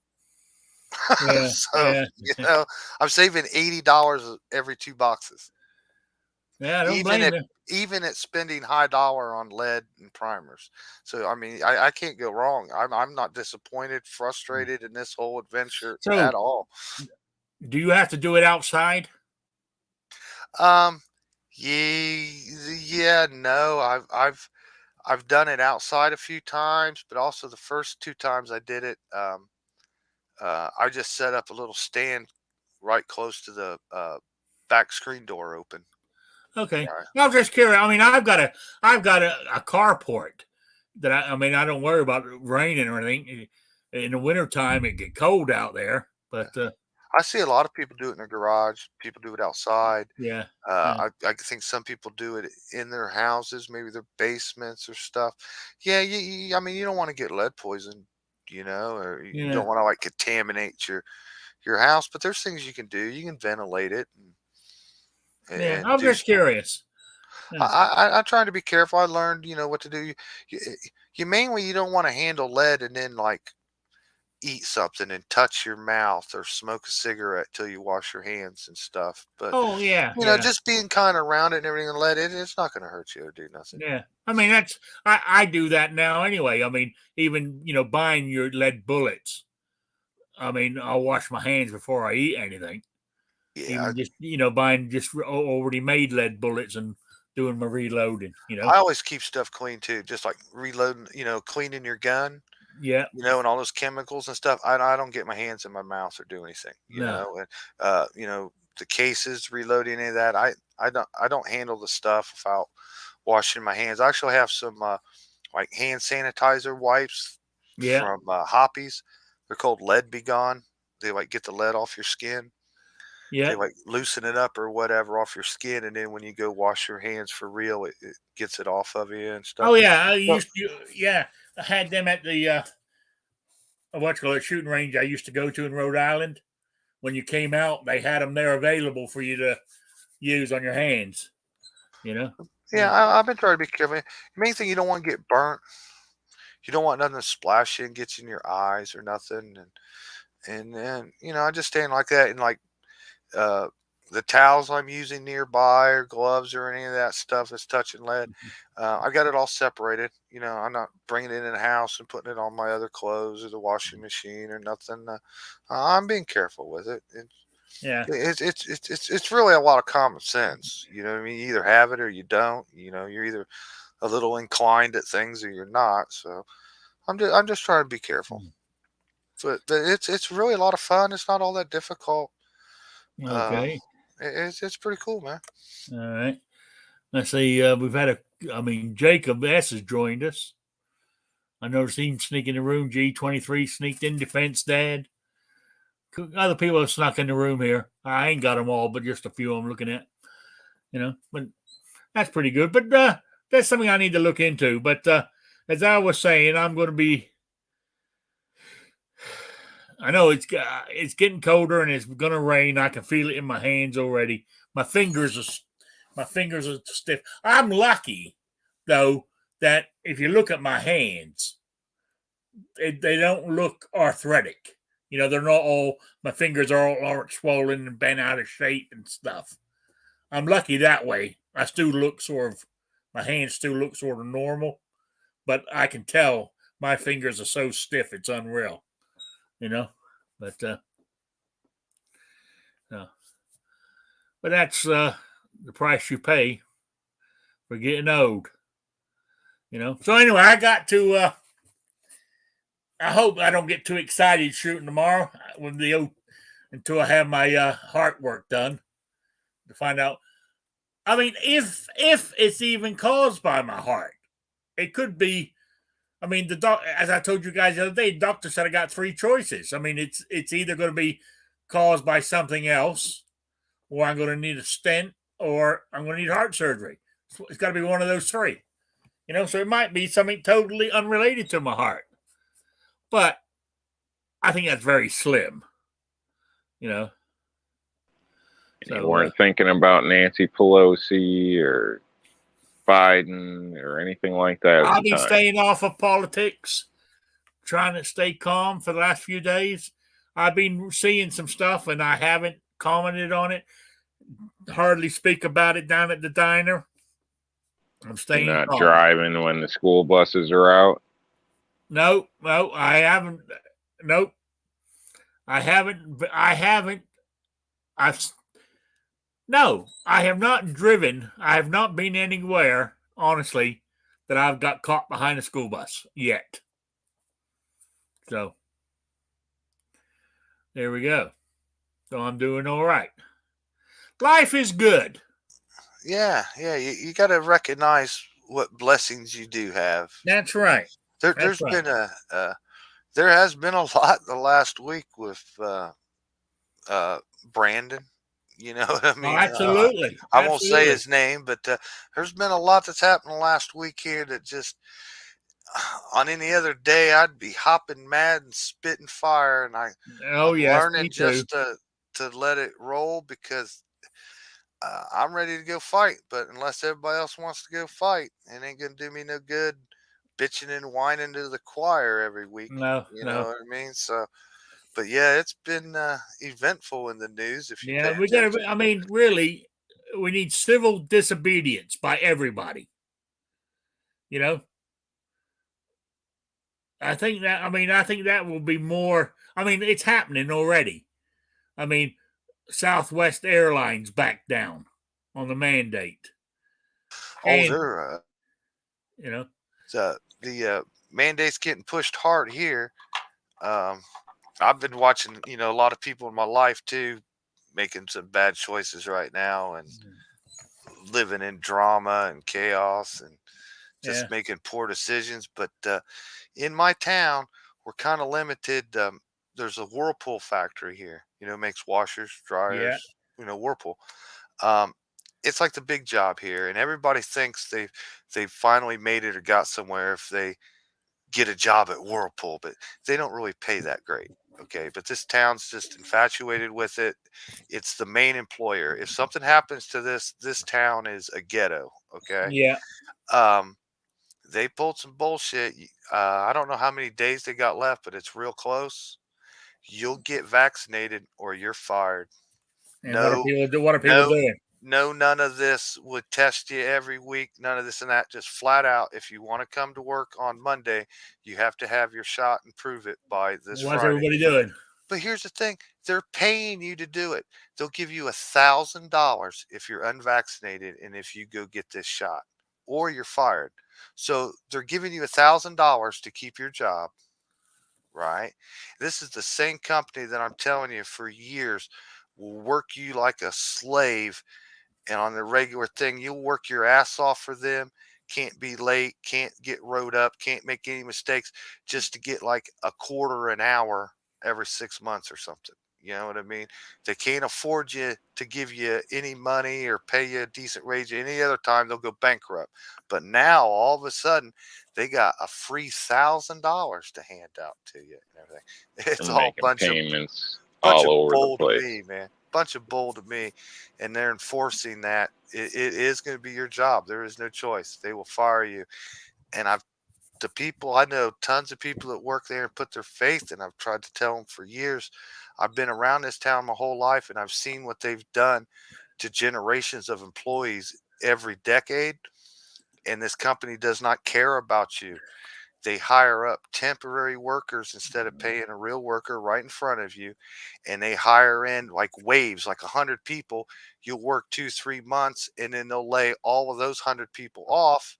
yeah, So yeah, I'm saving $80 every 2 boxes. yeah. I don't even blame at you. even at spending high dollar on lead and primers. So I mean, I can't go wrong. I'm not disappointed, frustrated in this whole adventure So, at all. do you have to do it outside? Um, yeah, no, I've done it outside a few times, but also the first 2 times I did it, I just set up a little stand right close to the back screen door open. Okay, Right. I'm just curious. I mean, I've got a carport, that I mean, I don't worry about raining or anything. In the wintertime, it get cold out there, but I see a lot of people do it in their garage. People do it outside. yeah, yeah, I think some people do it in their houses, maybe their basements or stuff. Yeah, I mean, you don't want to get lead poison, or you yeah, don't want to like contaminate your house. But there's things you can do. You can ventilate it yeah. and I'm do just stuff. curious. Yeah. I try to be careful. I learned, what to do. You, you mainly you don't want to handle lead and then like eat something and touch your mouth or smoke a cigarette till you wash your hands and stuff. But Oh yeah, yeah, just being kind of around it and everything and let it's not going to hurt you or do nothing. yeah. I mean, I do that now anyway. I mean, even buying your lead bullets. I mean, I'll wash my hands before I eat anything. Yeah, Even just buying just already made lead bullets and doing my reloading. I always keep stuff clean too, just like reloading, cleaning your gun, Yeah, and all those chemicals and stuff. I don't get my hands in my mouth or do anything, no, and the cases, reloading any of that. I don't handle the stuff without washing my hands. I actually have some like hand sanitizer wipes yeah, from Hoppies. They're called Lead Be Gone. They like get the lead off your skin. They yeah. like loosen it up or whatever off your skin, and then when you go wash your hands for real, it gets it off of you and stuff. Oh yeah, I Well, used to. Yeah, I had them at the what's called shooting range I used to go to in Rhode Island. When you came out, they had them there available for you to use on your hands. You know. yeah, Yeah. I've been trying to be careful. The main thing you don't want to get burnt. You don't want nothing to splash in, get in your eyes or nothing, and I just stand like that and like uh, the towels I'm using nearby or gloves or any of that stuff that's touching lead. I got it all separated. I'm not bringing it in the house and putting it on my other clothes or the washing machine or nothing. I'm being careful with it. Yeah. It's really a lot of common sense. You know what I mean? You either have it or you don't. You're either a little inclined at things or you're not. So I'm just trying to be careful. But it's really a lot of fun. It's not all that difficult. Uh, Okay. it's pretty cool, man. All right. Let's see. We've had I mean, Jacob S has joined us. I noticed him sneak in the room. G23 sneaked in. Defense Dad. Other people have snuck in the room here. I ain't got them all, but just a few I'm looking at. But that's pretty good. But that's something I need to look into. But as I was saying, I'm going to be. I know it's getting colder and it's going to rain. I can feel it in my hands already. My fingers are stiff. I'm lucky though that if you look at my hands, they don't look arthritic. They're not all. My fingers are all swollen and bent out of shape and stuff. I'm lucky that way. My hands still look sort of normal, but I can tell my fingers are so stiff it's unreal. You know, but uh, but that's the price you pay for getting old. So anyway, I got to. I hope I don't get too excited shooting tomorrow with until I have my heart work done to find out. I mean, if it's even caused by my heart, it could be. I mean, as I told you guys the other day, the doctor said I got three choices. I mean, it's either going to be caused by something else, or I'm going to need a stent, or I'm going to need heart surgery. It's got to be one of those three. So it might be something totally unrelated to my heart, but I think that's very slim. And So you weren't thinking about Nancy Pelosi or Biden or anything like that at I've the been time. staying off of politics, trying to stay calm for the last few days. I've been seeing some stuff and I haven't commented on it. Hardly speak about it down at the diner. I'm You're staying not calm. driving when the school buses are out. No, I haven't. Nope, I haven't. I've no, I have not driven. I have not been anywhere, honestly, that I've got caught behind a school bus yet. So there we go. So I'm doing all right. Life is good. Yeah. You got to recognize what blessings you do have. That's right. That's There's right. been there has been a lot the last week with Brandon. You know what I Oh, mean? absolutely. I won't say Absolutely. his name, but there's been a lot that's happened the last week here that just on any other day I'd be hopping mad and spitting fire, and Oh, I'm yes, me learning too. just to let it roll because I'm ready to go fight. But unless everybody else wants to go fight, it ain't gonna do me no good bitching and whining to the choir every week. No, You know no. what I mean? So, but yeah, it's been eventful in the news if you Yeah, pay we got attention. to, I mean, really, we need civil disobedience by everybody. You know, I think that will be more. I mean, it's happening already. I mean, Southwest Airlines backed down on the mandate. Oh, And, they're you know, the mandate's getting pushed hard here. Um, I've been watching, a lot of people in my life too, making some bad choices right now and living in drama and chaos and yeah, just making poor decisions. But in my town, we're kind of limited. There's a Whirlpool factory here, makes washers, yeah, dryers, Whirlpool. Um, it's like the big job here, and everybody thinks they've finally made it or got somewhere if they get a job at Whirlpool, but they don't really pay that great. Okay, but this town's just infatuated with it. It's the main employer. If something happens to this town is a ghetto. Okay, yeah. um, they pulled some bullshit. I don't know how many days they got left, but it's real close. You'll get vaccinated or you're fired. And what are No, people do? What are people no, doing? no, none of this would test you every week. None of this and that. Just flat out, if you want to come to work on Monday, you have to have your shot and prove it by this What's Friday. everybody doing? But here's the thing, they're paying you to do it. They'll give you $1,000 if you're unvaccinated and if you go get this shot, or you're fired. So they're giving you $1,000 to keep your job, right? This is the same company that I'm telling you for years will work you like a slave, and on the regular thing, you'll work your ass off for them. Can't be late, can't get rode up, can't make any mistakes just to get like a quarter an hour every 6 months or something. You know what I mean? They can't afford you to give you any money or pay you a decent wage. Any other time, they'll go bankrupt. But now, all of a sudden, they got a free $1,000 to hand out to you and everything. It's and all making bunch of payments bunch all of over the bull to place. me, man. Bunch of bull to me, and they're enforcing that. It is going to be your job. There is no choice. They will fire you. And the people I know, tons of people that work there and put their faith, and I've tried to tell them for years. I've been around this town my whole life, and I've seen what they've done to generations of employees every decade. And this company does not care about you. They hire up temporary workers instead of paying a real worker right in front of you, and they hire in like waves, like 100 people. You'll work 2 3 months, and then they'll lay all of those 100 people off,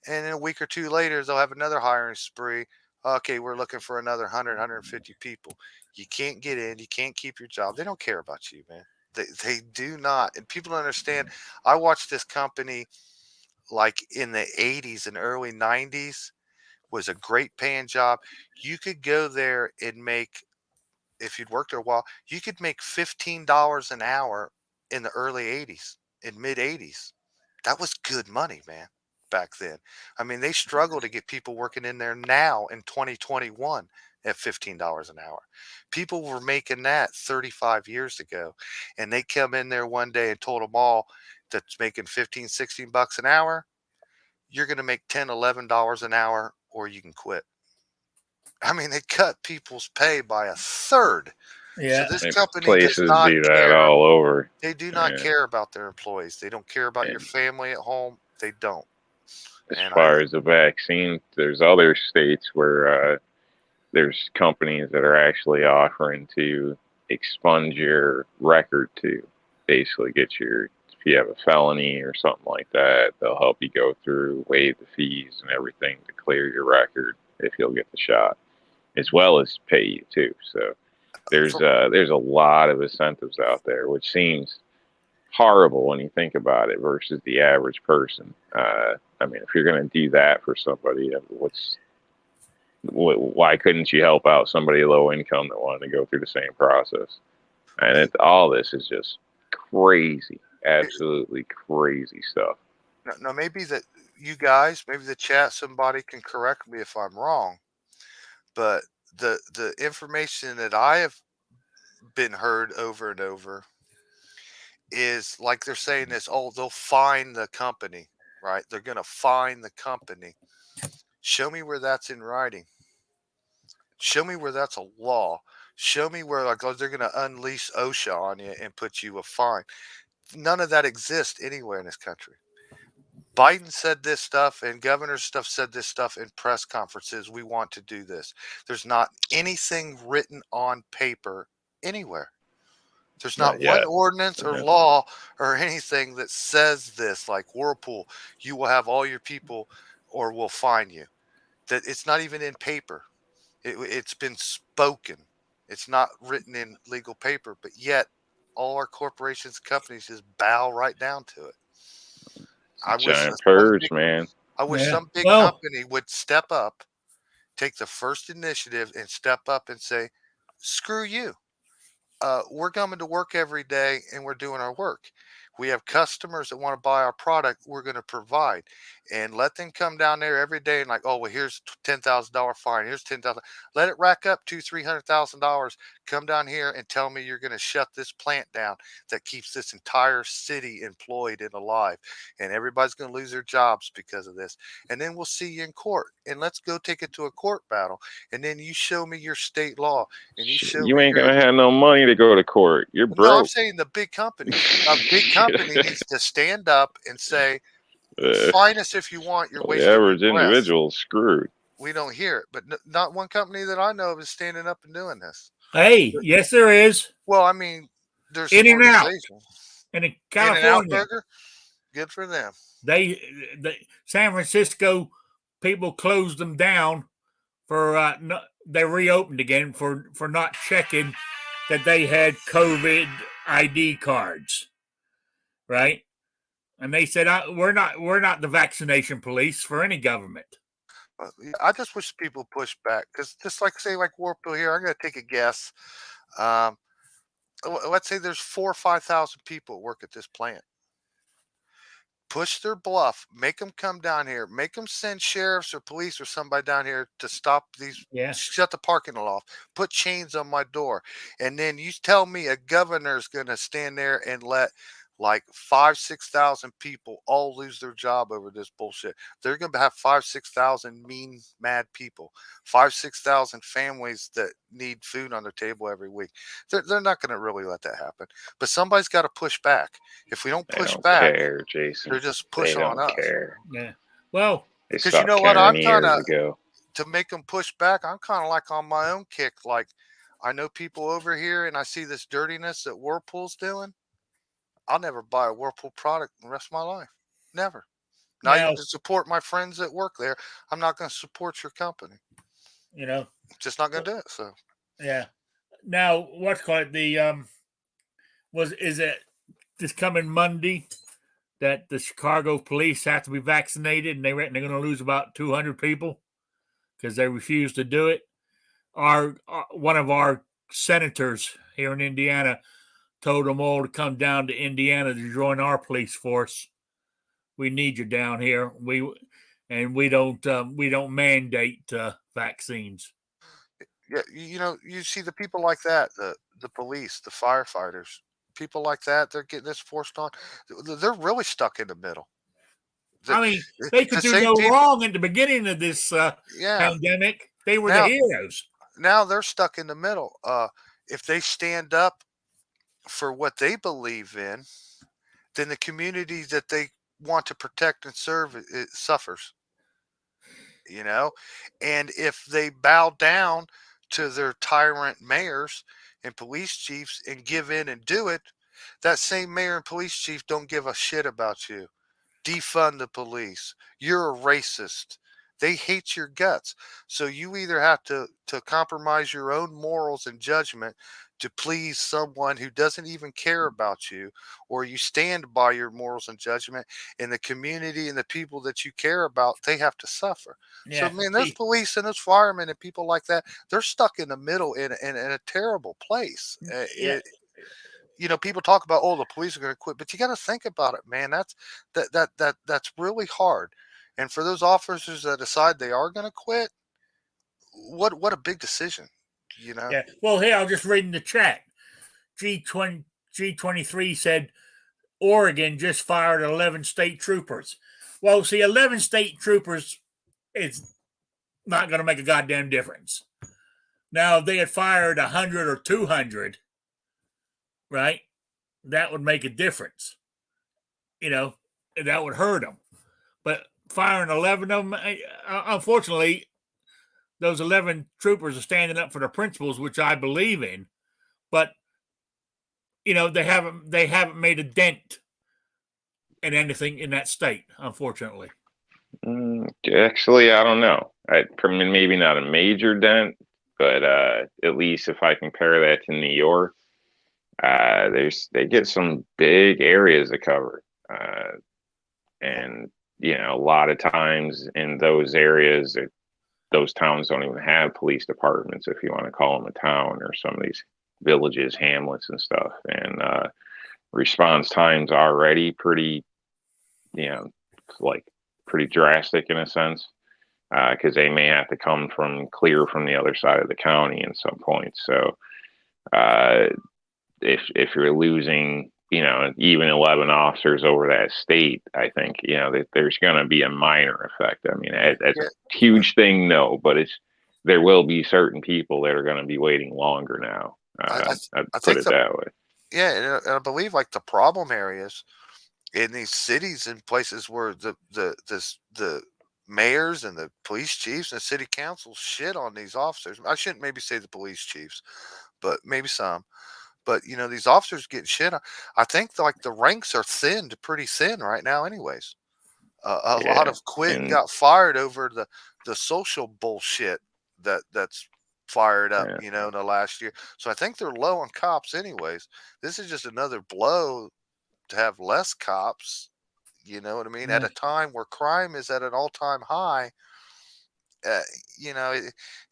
and then a week or two later they'll have another hiring spree. Okay, we're looking for another 100 people. You can't get in, you can't keep your job. They don't care about you, man. They do not. And people don't understand. I watched this company like in the 80s and early 90s, was a great paying job. You could go there and make, if you'd worked there a while, you could make $15 an hour in the early 80s, in mid 80s. That was good money, man, back then. I mean, they struggle to get people working in there now in 2021 at $15 an hour. People were making that 35 years ago, and they come in there one day and told them all that's making 15, 16 bucks an hour, you're going to make 10, $11 an hour, or you can quit. I mean, they cut people's pay by a third. So Yeah. this And company does places not do that care. all over. They do not And, care about their employees. They don't care about your and family at home. They don't. as And far as the vaccine, there's other states where there's companies that are actually offering to expunge your record to basically get your, if you have a felony or something like that, they'll help you go through, waive the fees and everything to clear your record if you'll get the shot, as well as pay you too. So for, there's a lot of incentives out there, which seems horrible when you think about it versus the average person. I mean, if you're going to do that for somebody, why couldn't you help out somebody low income that wanted to go through the same process? And all this is just crazy, absolutely crazy stuff. Now, maybe that you guys, maybe the chat, somebody can correct me if I'm wrong, but the information that I have been heard over and over is like they're saying this, oh, they'll fine the company, right? They're going to fine the company. Show me where that's in writing. Show me where that's a law. Show me where, like, oh, they're going to unleash OSHA on you and put you a fine. None of that exists anywhere in this country. Biden said this stuff and governor stuff said this stuff in press conferences. We want to do this. There's not anything written on paper anywhere. There's not Not one yet. ordinance or Yeah. law or anything that says this, like Whirlpool, you will have all your people or we'll fine you. That it's not even in paper. It's been spoken. It's not written in legal paper, but yet all our corporations, companies just bow right down to it. I wish Giant purge, man. Yeah. some big Well, company would step up, take the first initiative, and step up and say, "Screw you. We're coming to work every day and we're doing our work. We have customers that want to buy our product. We're going to provide, and let them come down there every day and like, oh well, here's $10,000 fine. Here's 10,000. Let it rack up $200,000-$300,000. Come down here and tell me you're going to shut this plant down that keeps this entire city employed and alive, and everybody's going to lose their jobs because of this. And then we'll see you in court, and let's go take it to a court battle. And then you show me your state law, and you show You me ain't your gonna have no money to go to court. You're no, I'm broke. saying the big companies. A big company needs to stand up and say, "Fine us if you want. You're The wasting your average breath." individual is screwed. We don't hear it, but not one company that I know of is standing up and doing this. hey, yes, there is. Well, I mean, there's some In and out. organizations. And in In and Out California, Burger, good for them. they San Francisco people closed them down for they reopened again for not checking that they had COVID ID cards, right? And they said we're not the vaccination police for any government. I just wish people push back because just like say like Warpville here, I'm going to take a guess. Um, let's say there's 4 or 5 thousand people work at this plant. Push their bluff, make them come down here, make them send sheriffs or police or somebody down here to stop these, Yeah, shut the parking lot off, put chains on my door. And then you tell me a governor's going to stand there and let like 5, 6 thousand people all lose their job over this bullshit. They're going to have 5, 6 thousand mean, mad people, 5, 6 thousand families that need food on their table every week. They're not going to really let that happen. But somebody's got to push back. If we don't They push don't back, care, Jason. they're just They pushing on don't us. care. yeah. Well, They Because you stopped know what? caring I'm kind years of, ago. to make them push back, I'm kind of like on my own kick. Like, I know people over here and I see this dirtiness that Whirlpool's doing. I'll never buy a Whirlpool product the rest of my life. Never. Not now even to support my friends that work there. I'm not going to support your company. you know, Just not going to do it. So, yeah. Now what's called the is it this coming Monday that the Chicago police have to be vaccinated and they reckon they're going to lose about 200 people because they refuse to do it. Our one of our senators here in Indiana told them all to come down to Indiana to join our police force. We need you down here. We don't mandate vaccines. yeah, you know, you see the people like that, the police, the firefighters, people like that, they're getting this forced on. They're really stuck in the middle. The, I mean, they the could do same no people, wrong at the beginning of this yeah. pandemic. They were the Now, heroes. now they're stuck in the middle. If they stand up for what they believe in, then the community that they want to protect and serve it suffers. You know, and if they bow down to their tyrant mayors and police chiefs and give in and do it, that same mayor and police chief don't give a shit about you. Defund the police. You're a racist. They hate your guts. So you either have to compromise your own morals and judgment to please someone who doesn't even care about you, or you stand by your morals and judgment, and the community and the people that you care about, they have to suffer. So Yeah. man, those See, police and those firemen and people like that, they're stuck in the middle in a terrible place. yeah. People talk about, oh, the police are going to quit, but you got to think about it, man. That's really hard. And for those officers that decide they are going to quit, what a big decision, you know? Yeah. Well, here, I'll just read in the chat. G23 said Oregon just fired 11 state troopers. Well, see, 11 state troopers is not going to make a goddamn difference. Now, if they had fired 100 or 200, right, that would make a difference. That would hurt them. But firing 11 of them, unfortunately, those 11 troopers are standing up for the principles, which I believe in. But they haven't made a dent in anything in that state, unfortunately. Actually, I don't know. Maybe not a major dent, but at least if I compare that to New York, they get some big areas to cover, and a lot of times in those areas, those towns don't even have police departments, if you want to call them a town, or some of these villages, hamlets, and stuff. And response times are already pretty, like pretty drastic in a sense, because they may have to come clear from the other side of the county at some point. So if you're losing, even 11 officers over that state, I think, that there's going to be a minor effect. I mean, that's a huge thing, no, but there will be certain people that are going to be waiting longer now. I'd put it that way. Yeah, and I believe like the problem areas in these cities and places where the mayors and the police chiefs and city councils shit on these officers. I shouldn't maybe say the police chiefs, but maybe some. But these officers get shit on. I think like the ranks are pretty thin right now, anyways. A lot of quit and got fired over the social bullshit that's fired up, in the last year. So I think they're low on cops, anyways. This is just another blow to have less cops. You know what I mean? Yeah. At a time where crime is at an all-time high,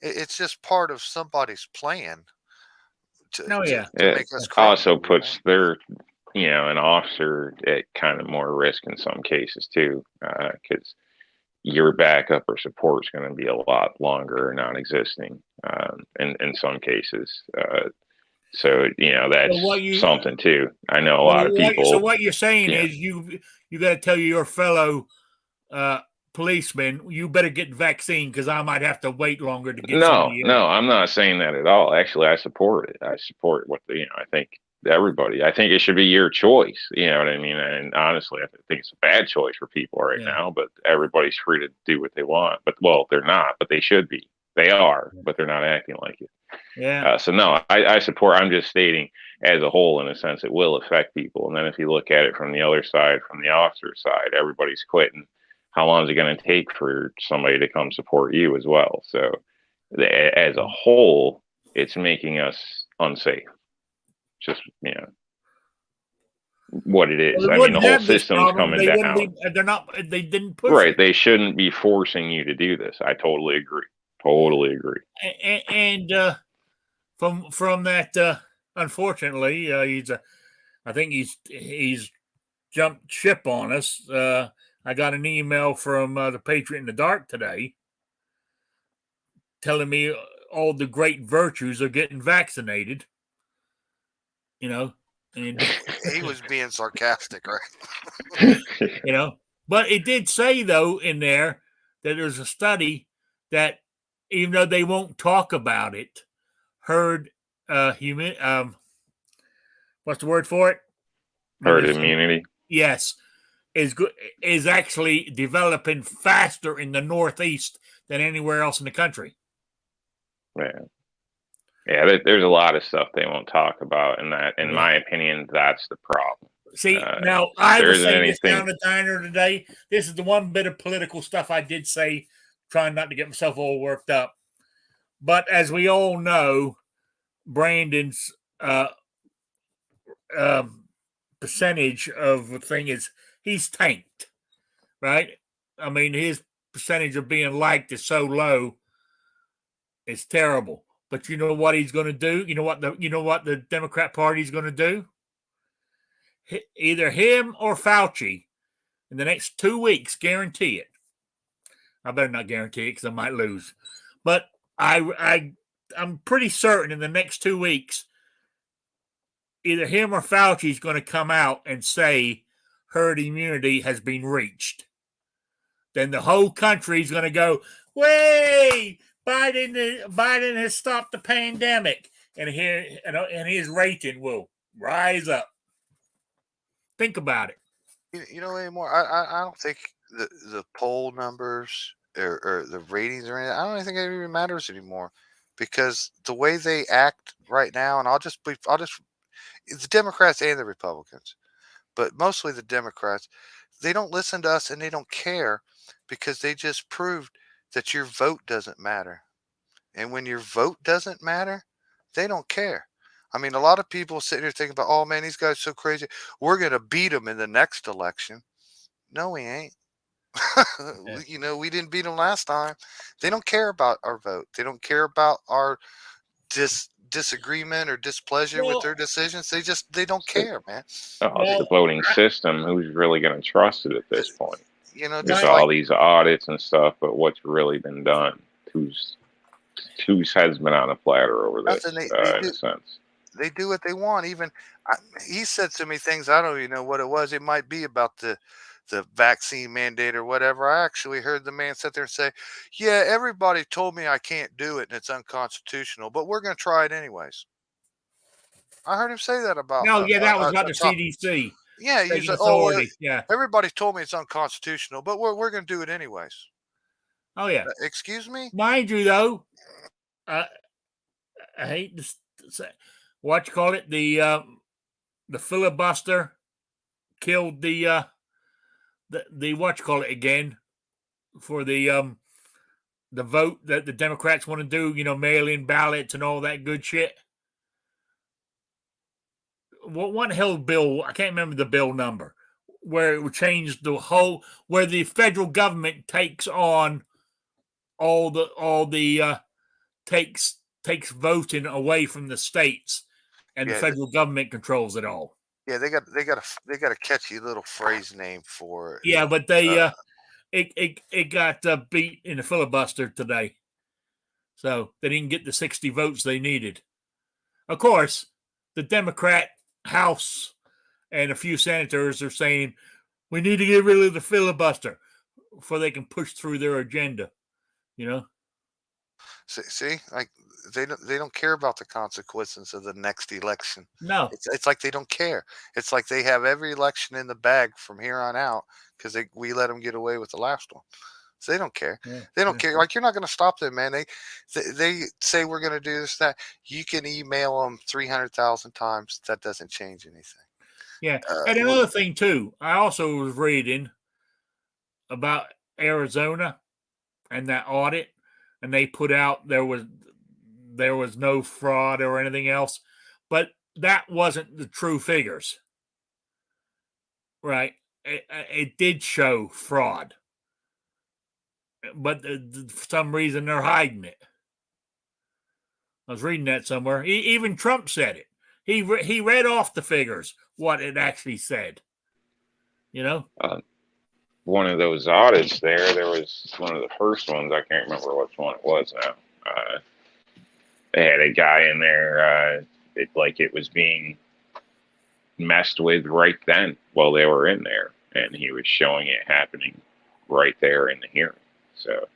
it's just part of somebody's plan to make us it also puts their an officer at kind of more risk in some cases too, because your backup or support is going to be a lot longer or non-existing in some cases. So that's something too. I know a lot of people. So what you're saying is you got to tell your fellow policemen, you better get the vaccine because I might have to wait longer to get. No, I'm not saying that at all. Actually, I support it. I support what I think everybody. I think it should be your choice. You know what I mean? And honestly, I think it's a bad choice for people right now. But everybody's free to do what they want. But they're not. But they should be. They are. But they're not acting like it. Yeah. So no, I support. I'm just stating as a whole, in a sense, it will affect people. And then if you look at it from the other side, from the officer side, everybody's quitting. How long is it going to take for somebody to come support you as well? So as a whole, it's making us unsafe. Just, what it is. Well, I mean, the whole system's coming down. They didn't push right. it. They shouldn't be forcing you to do this. I totally agree. Totally agree. And from that, unfortunately, I think he's jumped ship on us. I got an email from the Patriot in the Dark today telling me all the great virtues of getting vaccinated. And he was being sarcastic, right? But it did say though in there that there's a study that even though they won't talk about it, herd what's the word for it? Herd immunity. Yes. Is actually developing faster in the Northeast than anywhere else in the country. Yeah, there's a lot of stuff they won't talk about, and that, in my opinion, that's the problem. See, now I was saying this down the diner today. This is the one bit of political stuff I did say trying not to get myself all worked up. But as we all know, Brandon's percentage of the thing is he's tanked, right? I mean, his percentage of being liked is so low, it's terrible. But you know what he's going to do? You know what the Democrat Party is going to do? Either him or Fauci in the next 2 weeks, guarantee it. I better not guarantee it because I might lose. But I'm pretty certain in the next 2 weeks, either him or Fauci is going to come out and say herd immunity has been reached. Then the whole country is going to go, "Way, Biden has stopped the pandemic," and his rating will rise up. Think about it. You know anymore. I don't think the poll numbers or the ratings or anything. I don't even think it even matters anymore, because the way they act right now, and the Democrats and the Republicans, but mostly the Democrats, they don't listen to us and they don't care, because they just proved that your vote doesn't matter. And when your vote doesn't matter, they don't care. I mean, a lot of people sitting here thinking about, oh man, these guys are so crazy. We're going to beat them in the next election. No, we ain't. We didn't beat them last time. They don't care about our vote. They don't care about our disagreement or displeasure with their decisions. They don't care, man. Oh, it's the voting system. Who's really going to trust it at this point? There's Just all like these audits and stuff, but what's really been done? Whose head's been on a platter over this, nothing in a sense. they do what they want. He said so many things. I don't even know what it was. It might be about the vaccine mandate or whatever. I actually heard the man sit there and say, "Yeah, everybody told me I can't do it and it's unconstitutional, but we're going to try it anyways." I heard him say that about. No, yeah, that was about the CDC. Yeah, he's like, authority. Yeah. Everybody told me it's unconstitutional, but we're going to do it anyways. Oh yeah. Excuse me. Mind you, though, I hate to say, what you call it, the filibuster killed the what you call it again for the vote that the Democrats want to do, mail-in ballots and all that good shit. One hell bill, I can't remember the bill number, where it would change the whole, where the federal government takes on takes voting away from the states, and the federal government controls it all. Yeah, they got a catchy little phrase name for it. Yeah, but they it got beat in the filibuster today, so they didn't get the 60 votes they needed. Of course, the Democrat House and a few senators are saying we need to get rid of the filibuster before they can push through their agenda. See, like they don't care about the consequences of the next election. No, it's like they don't care. It's like they have every election in the bag from here on out, because we let them get away with the last one. So they don't care. Yeah, they don't care. Like, you're not going to stop them, man. They say we're going to do this, that. You can email them 300,000 times. That doesn't change anything. Yeah, and another thing too, I also was reading about Arizona and that audit, and they put out there was no fraud or anything else, but that wasn't the true figures, right? It did show fraud, but for some reason they're hiding it. I was reading that somewhere. Even Trump said it. He read off the figures, what it actually said. One of those audits there was one of the first ones. I can't remember which one it was now. They had a guy in there, it was being messed with right then while they were in there, and he was showing it happening right there in the hearing. So,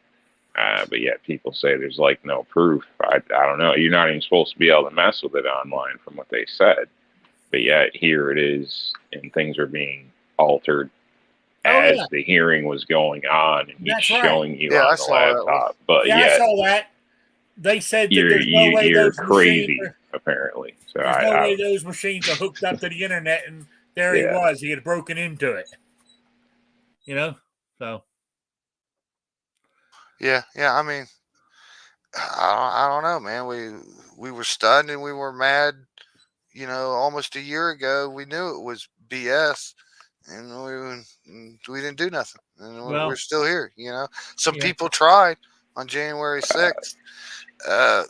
but yet people say there's no proof. I don't know. You're not even supposed to be able to mess with it online from what they said, but yet here it is, and things are being altered as the hearing was going on, and he's showing you on the laptop. But I saw that. They said that there's no way you're those crazy, machines apparently. So there's no way those machines are hooked up to the internet, and there he was. He had broken into it. So Yeah, yeah. I mean, I don't know, man. We were stunned and we were mad. You know, almost a year ago, we knew it was BS, and we didn't do nothing, and we're Well, still here. You know, some yeah. people tried on January 6th. Uh,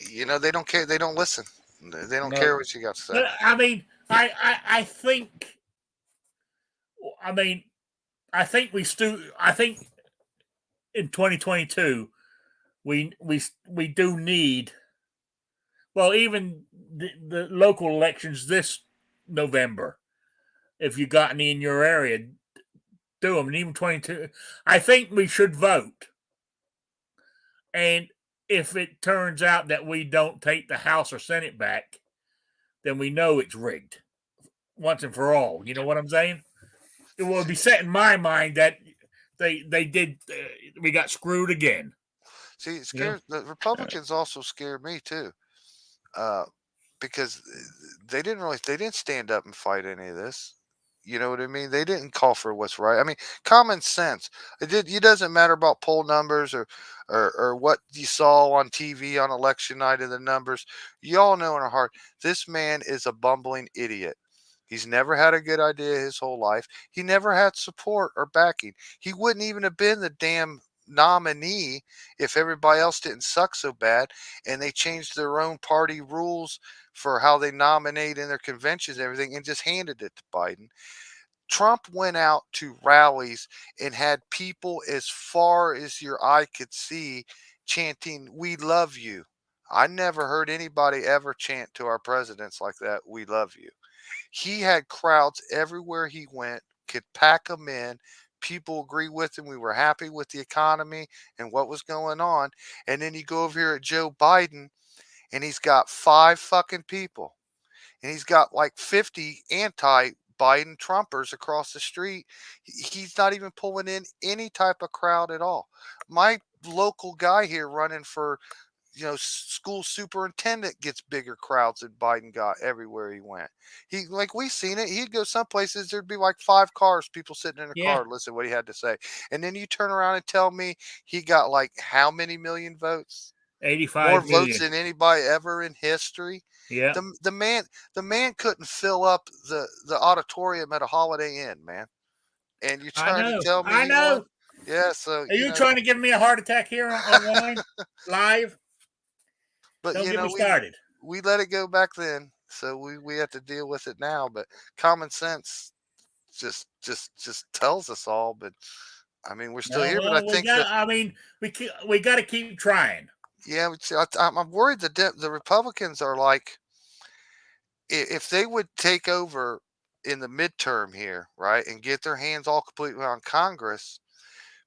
you know, they don't care. They don't listen. They don't No. care what you got to say. But I mean, I think, I mean, I think in 2022 we do need, well, even the local elections this November. If you got any in your area, do them. And even 22, I think we should vote. And if it turns out that we don't take the House or Senate back, then we know it's rigged once and for all. You know what I'm saying? It will be set in my mind that they did we got screwed again. See, it You know? scares the Republicans. Also scared me too, uh, because they didn't stand up and fight any of this. You know what I mean? They didn't call for what's right. I mean, common sense. It doesn't matter about poll numbers or what you saw on TV on election night of the numbers. You all know in our heart this man is a bumbling idiot. He's never had a good idea his whole life. He never had support or backing. He wouldn't even have been the damn nominee if everybody else didn't suck so bad and they changed their own party rules for how they nominate in their conventions and everything and just handed it to Biden. Trump went out to rallies and had people as far as your eye could see chanting, "We love you." I never heard anybody ever chant to our presidents like that, "We love you." He had crowds everywhere he went, could pack them in. People agree with him. We were happy with the economy and what was going on. And then you go over here at Joe Biden, and he's got five fucking people, and he's got like 50 anti Biden Trumpers across the street. He's not even pulling in any type of crowd at all. My local guy here running for school superintendent gets bigger crowds than Biden got everywhere he went. He like we seen it. He'd go some places there'd be like five cars, people sitting in a Yeah, car to listen to what he had to say, and then you turn around and tell me he got like how many million votes? More 85 votes million. than anybody ever in history. Yeah, The man couldn't fill up the auditorium at a Holiday Inn, man. And you're I trying to know. tell me I he won? know. Yeah, so Are you trying to give me a heart attack here online live? but Don't get me we started. we let it go back then, so we have to deal with it now. But common sense just tells us all. But I mean, we're still No, here. But I well, we think got. that I mean, we got to keep trying. yeah, I'm worried the Republicans are like if they would take over in the midterm here, right, and get their hands all completely on Congress,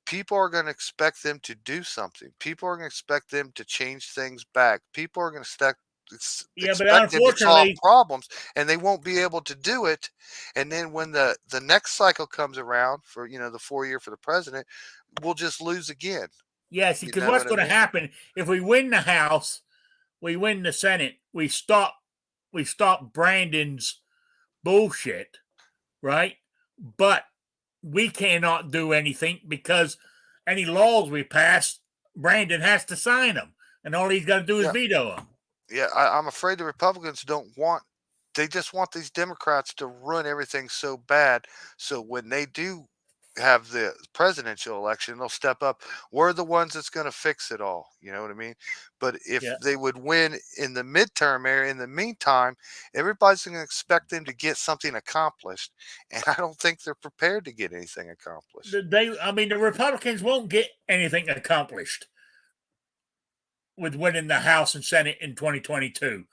people are going to expect them to do something. People are going to expect them to change things back. People are going to Yeah, but expect them to solve unfortunately, problems, and they won't be able to do it. And then when the next cycle comes around for the 4 year for the president, we'll just lose again. yes, You because know what's what I going to mean? happen if we win the House, we win the Senate, we stop Brandon's bullshit, right? But we cannot do anything because any laws we pass, Brandon has to sign them, and all he's got to do is Yeah, veto them. yeah. I'm afraid the Republicans don't want. They just want these Democrats to run everything so bad. So when they do have the presidential election, they'll step up. We're the ones that's going to fix it all. You know what I mean? But if Yeah, they would win in the midterm area, in the meantime, everybody's going to expect them to get something accomplished, and I don't think they're prepared to get anything accomplished. I mean, the Republicans won't get anything accomplished with winning the House and Senate in 2022.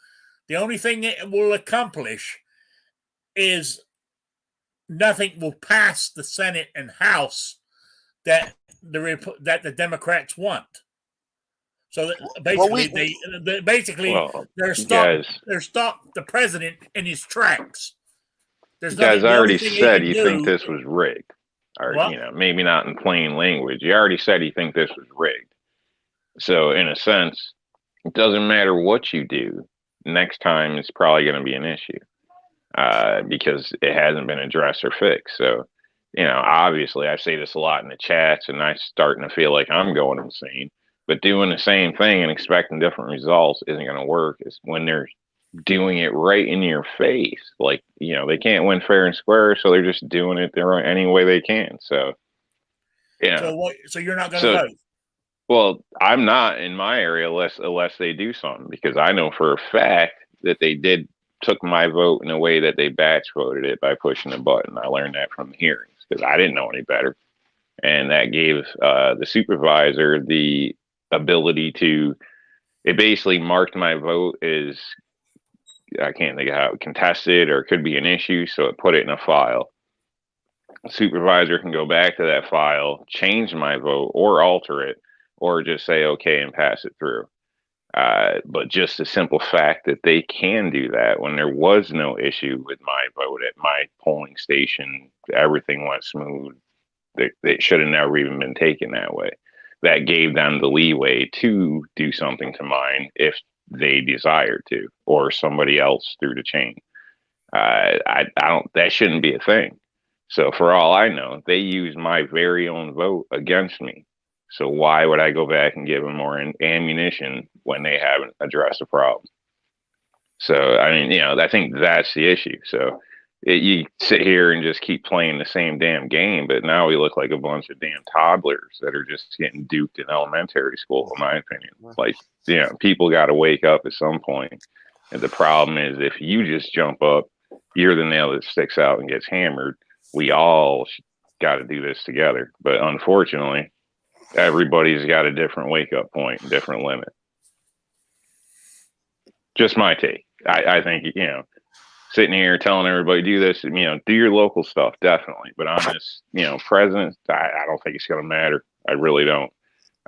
The only thing it will accomplish is nothing will pass the Senate and House that the Democrats want. So Well, basically, Well, they're you stop guys, they're stop the president in his tracks. you There's guys nothing. The only already thing he said can you think do. this was rigged, or Well, maybe not in plain language. You already said you think this was rigged. So in a sense, it doesn't matter what you do. Next time, it's probably going to be an issue because it hasn't been addressed or fixed. So obviously I say this a lot in the chats, and I'm starting to feel like I'm going insane. But doing the same thing and expecting different results isn't going to work. Is when they're doing it right in your face. Like, they can't win fair and square, so they're just doing it any way they can. So, So you're not going to So, vote? well, I'm not in my area unless they do something, because I know for a fact that they took my vote in a way that they batch voted it by pushing a button. I learned that from the hearings because I didn't know any better, and that gave the supervisor the ability to. It basically marked my vote as, I can't think of how, contested, or it could be an issue, so it put it in a file. The supervisor can go back to that file, change my vote, or alter it, or just say okay and pass it through. But just the simple fact that they can do that when there was no issue with my vote at my polling station, everything went smooth. It should have never even been taken that way. That gave them the leeway to do something to mine if they desired to, or somebody else through the chain. I don't. That shouldn't be a thing. So for all I know, they use my very own vote against me. So why would I go back and give them more ammunition when they haven't addressed the problem? So I mean, I think that's the issue. So you sit here and just keep playing the same damn game, but now we look like a bunch of damn toddlers that are just getting duped in elementary school, in my opinion. Like, people got to wake up at some point. And the problem is, if you just jump up, you're the nail that sticks out and gets hammered. We all got to do this together. But unfortunately, everybody's got a different wake up point and different limit. Just my take. I think, sitting here telling everybody do this, do your local stuff, definitely. But on this, president, I don't think it's going to matter. I really don't.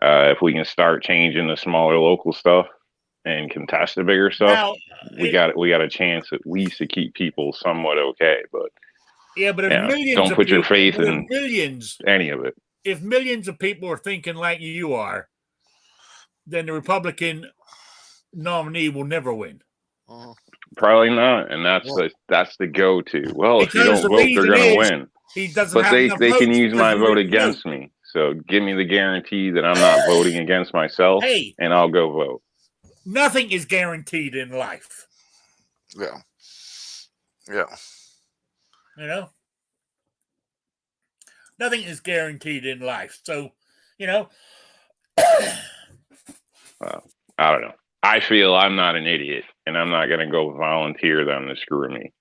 If we can start changing the smaller local stuff and contest the bigger stuff, Now, we got a chance at least to keep people somewhat okay. But but if millions don't put your faith in millions, any of it. If millions of people are thinking like you are, then the Republican nominee will never win. Probably not, and that's the go-to. Well, if you don't vote, they're going to win. He doesn't but have enough they can votes use my vote against me. So give me the guarantee that I'm not voting against myself, and I'll go vote. Nothing is guaranteed in life. Yeah. Nothing is guaranteed in life. So, I don't know. I feel I'm not an idiot, and I'm not going to go volunteer them to screw me.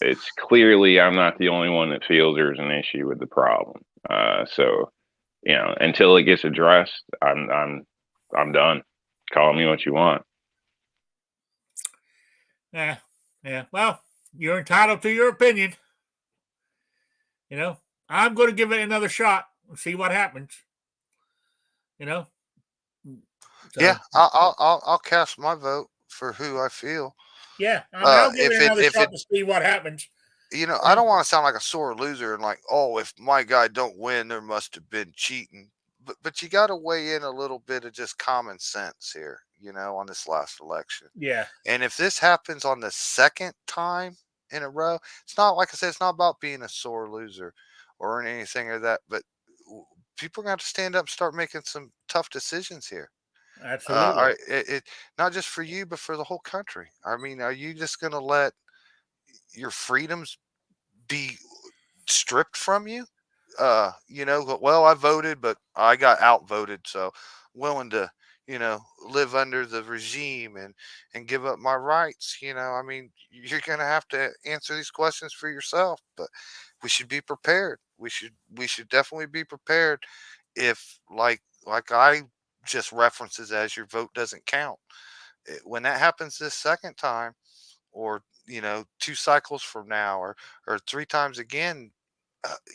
It's clearly I'm not the only one that feels there's an issue with the problem. So, until it gets addressed, I'm done. Call me what you want. Yeah. Well, you're entitled to your opinion. I'm going to give it another shot and see what happens. So, yeah, I'll cast my vote for who I feel. Yeah, I'll give it another shot to see what happens. I don't want to sound like a sore loser and like, oh, if my guy don't win, there must have been cheating. But you got to weigh in a little bit of just common sense here, on this last election. Yeah. And if this happens on the second time in a row, it's not, like I said, it's not about being a sore loser or anything or that, but people are going to have to stand up and start making some tough decisions here. Absolutely. It not just for you, but for the whole country. I mean, are you just going to let your freedoms be stripped from you? Well, I voted, but I got outvoted, so willing to, live under the regime and give up my rights. I mean, you're going to have to answer these questions for yourself, but we should be prepared. We should definitely be prepared if like I just references as your vote doesn't count. When that happens this second time, or 2 cycles from now, or 3 times again,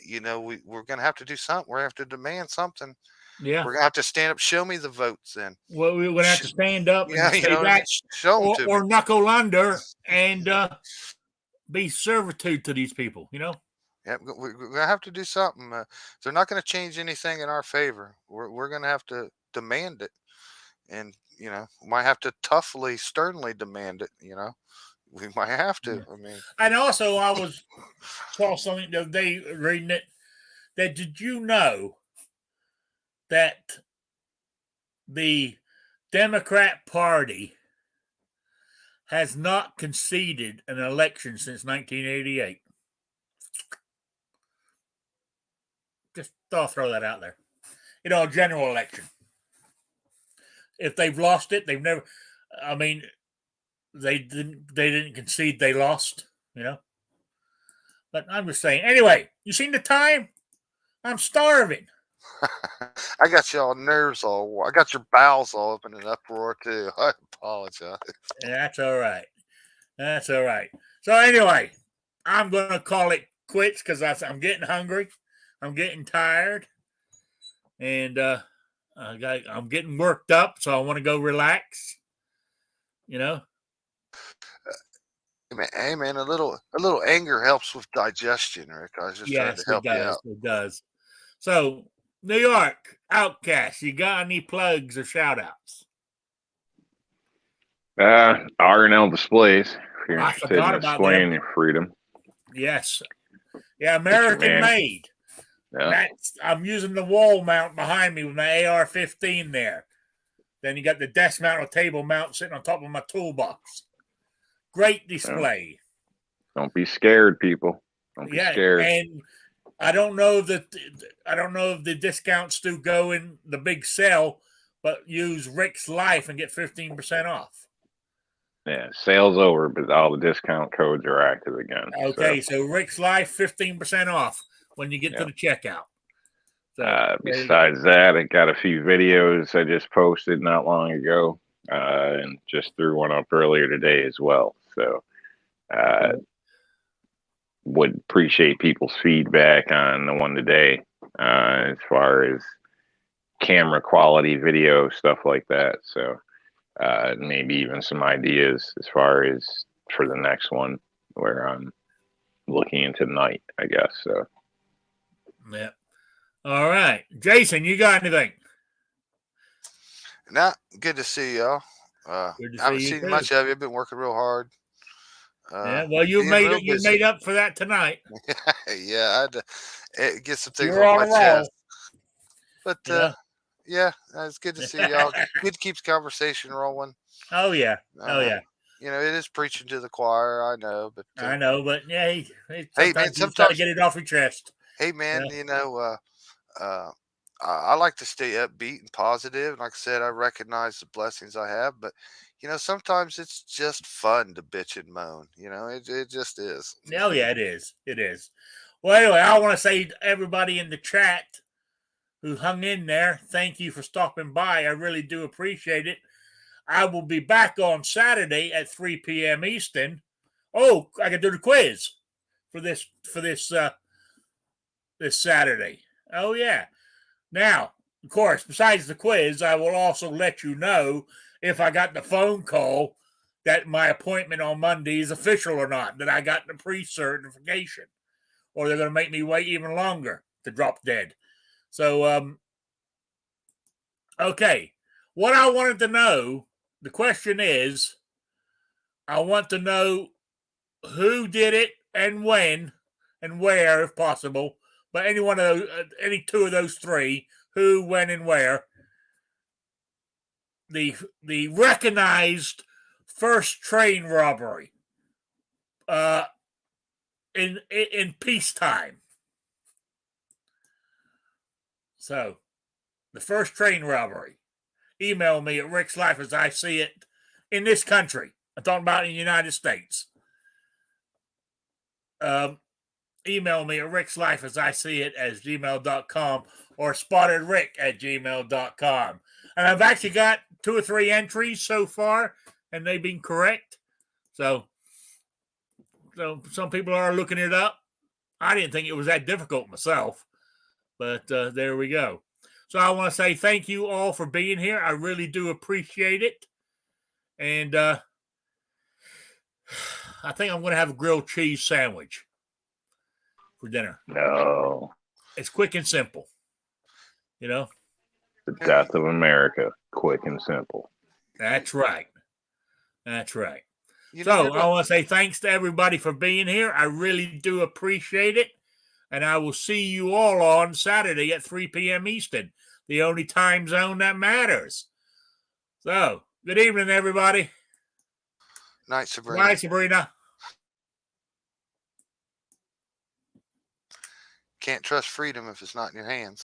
we're going to have to do something. We're going to have to demand something. Yeah. We're going to have to stand up, show me the votes then. Well, we're going to have to stand up and say that, show them or knuckle under and be servitude to these people, Yeah, we're going to have to do something. They're not going to change anything in our favor. We're going to have to demand it. And, might have to toughly, sternly demand it, We might have to. Yeah. I mean, and also I saw something the other day reading it. that did you know that the Democrat Party has not conceded an election since 1988? Just I'll throw that out there. A general election. If they've lost it, they've never. I mean, they didn't concede they lost. But I'm just saying. Anyway, you seen the time? I'm starving. I got y'all nerves all. I got your bowels all up in an uproar too. I apologize. That's all right. That's all right. So anyway, I'm gonna call it quits because I'm getting hungry. I'm getting tired, and I'm getting worked up. So I want to go relax. Hey man, a little anger helps with digestion, Rick. I was just trying to Yes, it help you does. out. It does. So New York Outcast, you got any plugs or shout outs? R&L Displays, if you're I interested forgot in about displaying them. your freedom. Yes. Yeah, American man. made. Yeah. I'm using the wall mount behind me with my AR-15 there. Then you got the desk mount or table mount sitting on top of my toolbox. Great display. Don't be scared, people. Don't be scared. And I don't know if the discounts do go in the big sale, but use Rick's Life and get 15% off. Yeah, sale's over, but all the discount codes are active again. Okay, so Rick's Life 15% off when you get to the checkout. So besides that, I got a few videos I just posted not long ago, and just threw one up earlier today as well. So would appreciate people's feedback on the one today, as far as camera quality, video, stuff like that. So maybe even some ideas as far as for the next one where I'm looking into night, I guess. So yeah. All right, Jason, you got anything? Nah, good to see y'all. Good to I haven't see you seen too. much of you. I've been working real hard. Yeah, well, you made up for that tonight. Yeah, I had to get some things You're off on my a roll. chest. But yeah, it's good to see y'all. Good keeps conversation rolling. Oh yeah, yeah. It is preaching to the choir. I know, but I know, but yeah, hey man, you just got to get it off your chest. Hey man, I like to stay upbeat and positive. Like I said, I recognize the blessings I have, but sometimes it's just fun to bitch and moan. It just is. Oh yeah, it is. It is. Well, anyway, I want to say to everybody in the chat who hung in there, thank you for stopping by. I really do appreciate it. I will be back on Saturday at 3 p.m. Eastern. Oh, I can do the quiz for this this Saturday. Oh yeah. Now, of course, besides the quiz, I will also let you know if I got the phone call that my appointment on Monday is official or not, that I got the pre-certification, or they're going to make me wait even longer to drop dead. So, okay. What I wanted to know, the question is, I want to know who did it and when and where, if possible. But any one of those, any two of those three, who, when, and where. The recognized first train robbery in peacetime. So, the first train robbery. Email me at Rick's Life as I see it in this country. I'm talking about in the United States. Email me at Rick's Life as I see it as gmail.com or spottedrick@gmail.com. And I've actually got 2 or 3 entries so far, and they've been correct. So some people are looking it up. I didn't think it was that difficult myself, but there we go. So I want to say thank you all for being here. I really do appreciate it. And I think I'm going to have a grilled cheese sandwich for dinner. No. It's quick and simple. The death of America, quick and simple. That's right. That's right. So I want to say thanks to everybody for being here. I really do appreciate it. And I will see you all on Saturday at 3 p.m. Eastern, the only time zone that matters. So, good evening, everybody. Night, Sabrina. Bye, Sabrina. Can't trust freedom if it's not in your hands.